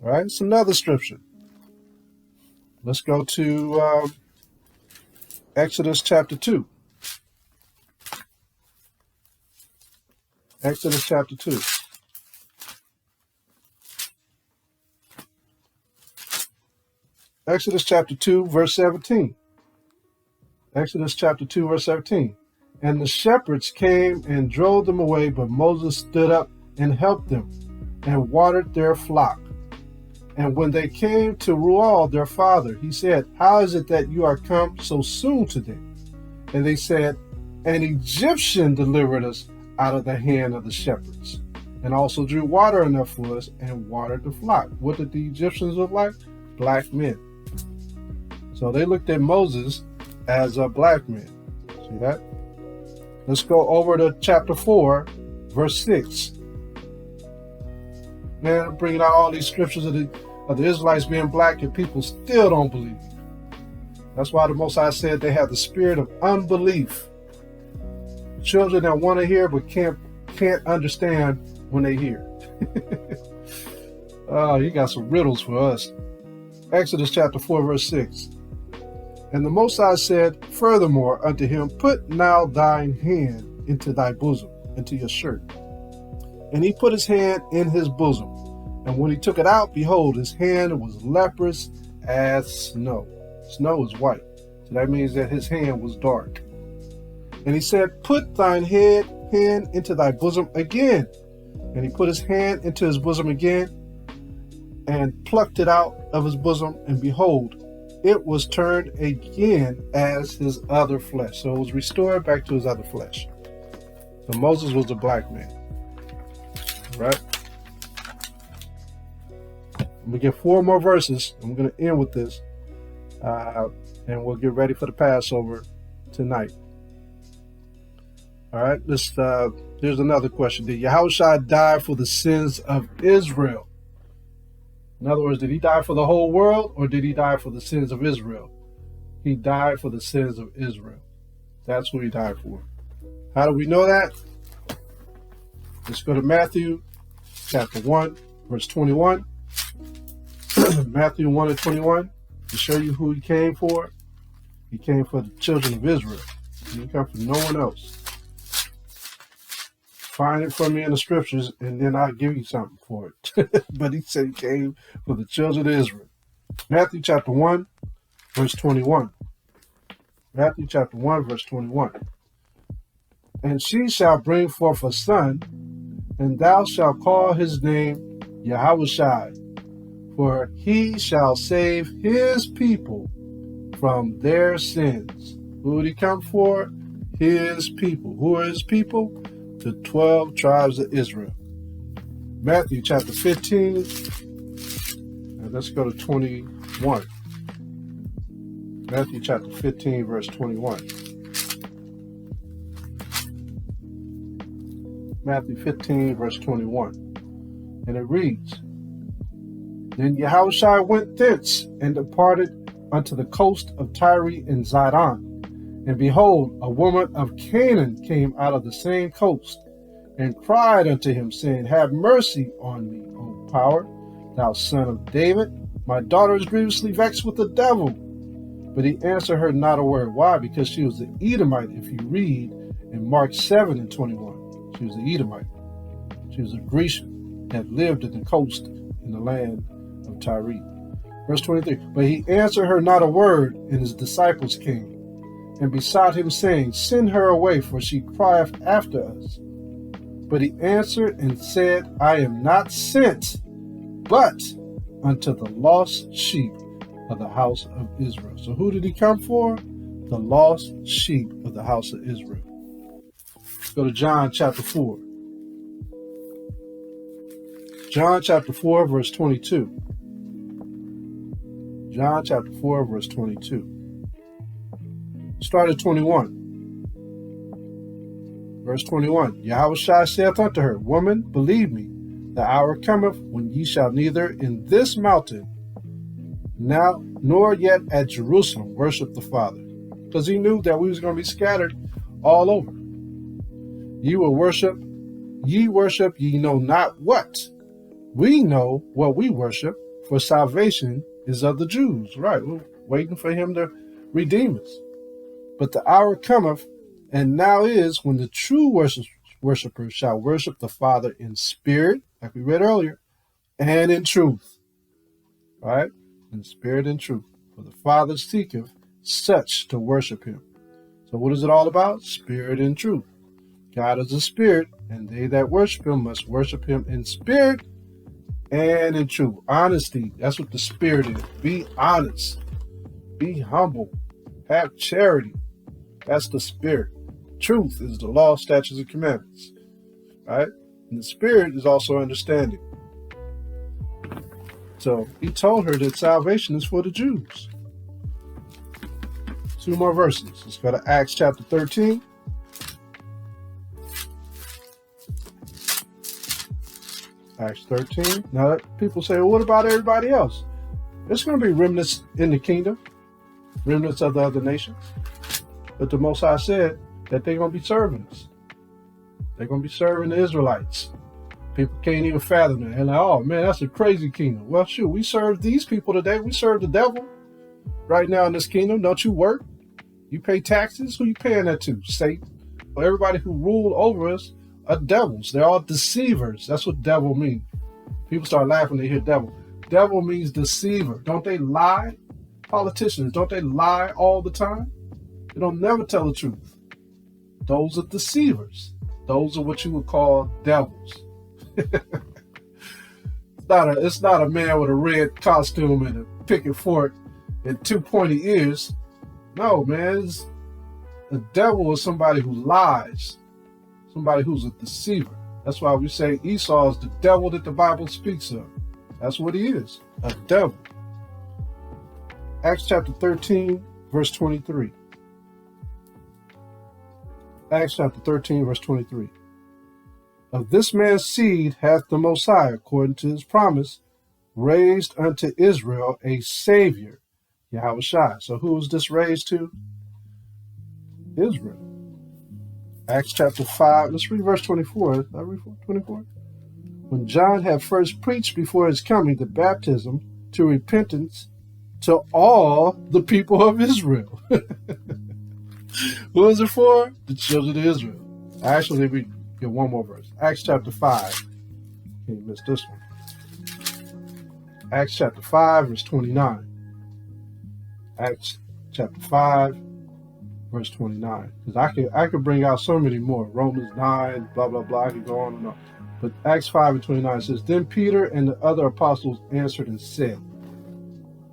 All right, it's another scripture. Let's go to Exodus chapter 2. Exodus chapter 2. Exodus chapter 2, verse 17. Exodus chapter 2, verse 17. And the shepherds came and drove them away, but Moses stood up and helped them and watered their flock. And when they came to Reuel, their father, he said, how is it that you are come so soon today? And they said, an Egyptian delivered us out of the hand of the shepherds, and also drew water enough for us and watered the flock. What did the Egyptians look like? Black men. So they looked at Moses as a black man. See that? Let's go over to chapter 4, verse 6. Man, I'm bringing out all these scriptures of the Israelites being black, and people still don't believe. That's why the Most High said they have the spirit of unbelief. Children that want to hear but can't understand when they hear. Oh, you got some riddles for us. Exodus chapter 4, verse 6. And the Most High said furthermore unto him, put now thine hand into thy bosom, into your shirt. And he put his hand in his bosom. And when he took it out, behold, his hand was leprous as snow. Snow is white. So that means that his hand was dark. And he said, put thine hand into thy bosom again. And he put his hand into his bosom again and plucked it out of his bosom. And behold, it was turned again as his other flesh. So it was restored back to his other flesh. So Moses was a black man. All right. I'm going to get 4 more verses. I'm going to end with this. And we'll get ready for the Passover tonight. All right. Here's another question. Did Yahushua die for the sins of Israel? In other words, did he die for the whole world, or did he die for the sins of Israel? He died for the sins of Israel. That's who he died for. How do we know that? Let's go to Matthew chapter 1, verse 21. Matthew 1 and 21, to show you who he came for. He came for the children of Israel. He didn't come for no one else. Find it for me in the scriptures, and then I'll give you something for it. But he said he came for the children of Israel. Matthew chapter 1, verse 21. Matthew chapter 1, verse 21. And she shall bring forth a son, and thou shalt call his name Yahushua, for he shall save his people from their sins. Who did he come for? His people. Who are his people? The 12 tribes of Israel. Matthew chapter 15, and let's go to 21. Matthew chapter 15, verse 21. Matthew 15, verse 21. And it reads, Then Yahushua went thence and departed unto the coast of Tyre and Zidon. And behold, a woman of Canaan came out of the same coast, and cried unto him, saying, Have mercy on me, O power, thou son of David. My daughter is grievously vexed with the devil. But he answered her not a word. Why? Because she was an Edomite. If you read in Mark 7 and 21, she was an Edomite. She was a Grecian that lived in the coast in the land of Tyre. Verse 23, But he answered her not a word, and his disciples came and besought him, saying, Send her away, for she crieth after us. But he answered and said, I am not sent, but unto the lost sheep of the house of Israel. So who did he come for? The lost sheep of the house of Israel. Let's go to John chapter 4. John chapter 4, verse 22. John chapter 4, verse 22. Start at 21. Verse 21. Yahushua saith unto her, Woman, believe me, the hour cometh when ye shall neither in this mountain now nor yet at Jerusalem worship the Father. Because he knew that we was going to be scattered all over. Ye worship, ye know not what. We know what we worship, for salvation is of the Jews. Right. waiting for him to redeem us. But the hour cometh, and now is, when the true worshipers shall worship the Father in spirit, like we read earlier, and in truth. All right? In spirit and truth. For the Father seeketh such to worship him. So what is it all about? Spirit and truth. God is a spirit, and they that worship him must worship him in spirit and in truth. Honesty, that's what the spirit is. Be honest. Be humble. Have charity. That's the spirit. Truth is the law, statutes, and commandments. Right? And the spirit is also understanding. So he told her that salvation is for the Jews. 2 more verses. Let's go to Acts chapter 13. Acts 13. Now people say, well, what about everybody else? There's going to be remnants in the kingdom, remnants of the other nations. But the Most High said that they're going to be serving us. They're going to be serving the Israelites. People can't even fathom that. They're like, oh man, that's a crazy kingdom. Well, shoot, we serve these people today. We serve the devil right now in this kingdom. Don't you work? You pay taxes? Who you paying that to? Satan. Well, everybody who ruled over us are devils. They're all deceivers. That's what devil means. People start laughing when they hear devil. Devil means deceiver. Don't they lie? Politicians, don't they lie all the time? They don't never tell the truth. Those are deceivers. Those are what you would call devils. It's not a man with a red costume and a picket fork and 2 pointy ears. No, man. A devil is somebody who lies. Somebody who's a deceiver. That's why we say Esau is the devil that the Bible speaks of. That's what he is. A devil. Acts chapter 13, verse 23. Acts chapter 13, verse 23. Of this man's seed hath the Most High, according to his promise, raised unto Israel a Savior, Yahushua. So who is this raised to? Israel. Acts chapter 5, let's read verse 24. Did I read 24? When John had first preached before his coming the baptism to repentance to all the people of Israel. Who is it for? The children of Israel. Actually, we get one more verse. Acts chapter 5. Can't miss this one. Acts chapter 5, verse 29. Acts chapter 5, verse 29. Because I could bring out so many more. Romans 9, blah, blah, blah. I could go on and on. But Acts 5 and 29 says, Then Peter and the other apostles answered and said,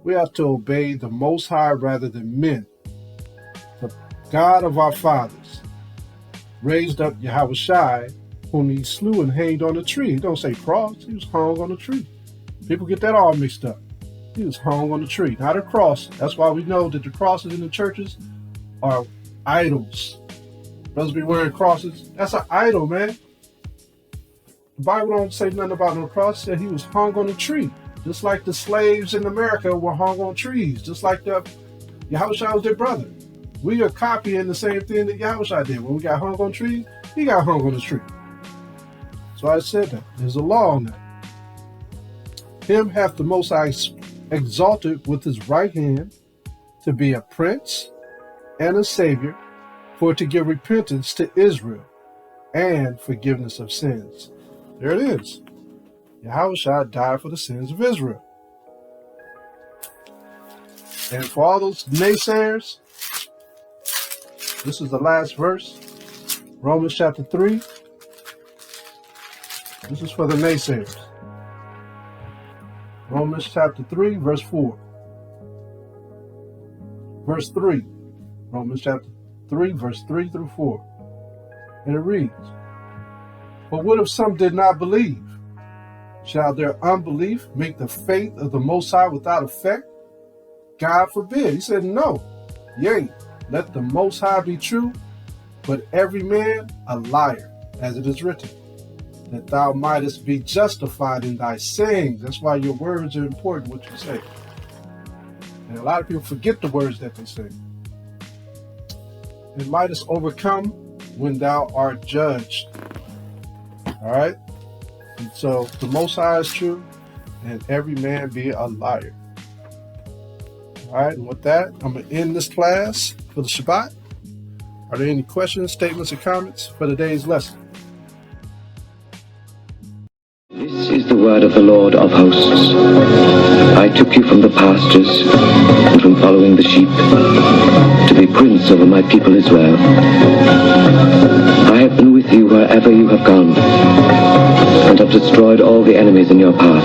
We have to obey the Most High rather than men. The God of our fathers raised up Yahushua, whom he slew and hanged on a tree. He don't say cross. He was hung on a tree. People get that all mixed up. He was hung on a tree, not a cross. That's why we know that the crosses in the churches are idols. Brothers be wearing crosses. That's an idol, man. The Bible don't say nothing about no cross. It said he was hung on a tree. Just like the slaves in America were hung on trees. Just like Yahushua was their brother. We are copying the same thing that Yahushua did. When we got hung on trees, he got hung on a tree. So I said that. There's a law on that. Him hath the Most High exalted with his right hand to be a prince and a savior, for to give repentance to Israel and forgiveness of sins. There it is. Yahushua died for the sins of Israel. And for all those naysayers, this is the last verse. Romans chapter 3. This is for the naysayers. Romans chapter 3, verse 4. Verse 3. Romans chapter 3, verse 3 through 4. And it reads, But what if some did not believe? Shall their unbelief make the faith of the Most High without effect? God forbid. He said, no. Yea, let the Most High be true, but every man a liar, as it is written, that thou mightest be justified in thy sayings. That's why your words are important, what you say. And a lot of people forget the words that they say. And mightest overcome when thou art judged. All right? And so the Most High is true, and every man be a liar. All right, and with that, I'm going to end this class for the Shabbat. Are there any questions, statements, or comments for today's lesson? This is the word of the Lord of hosts. I took you from the pastures and from following the sheep to be prince over my people Israel. I have been with you wherever you have gone and have destroyed all the enemies in your path.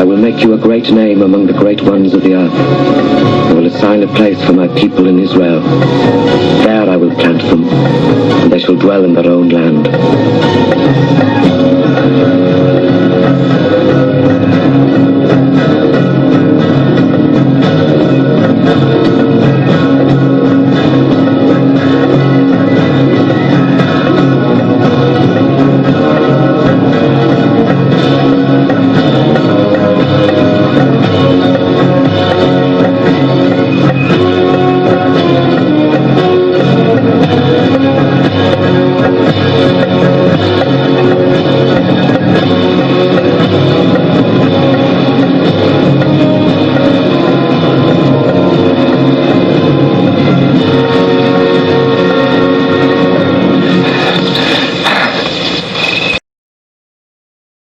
I will make you a great name among the great ones of the earth. I will assign a place for my people in Israel. There I will plant them, and they shall dwell in their own land.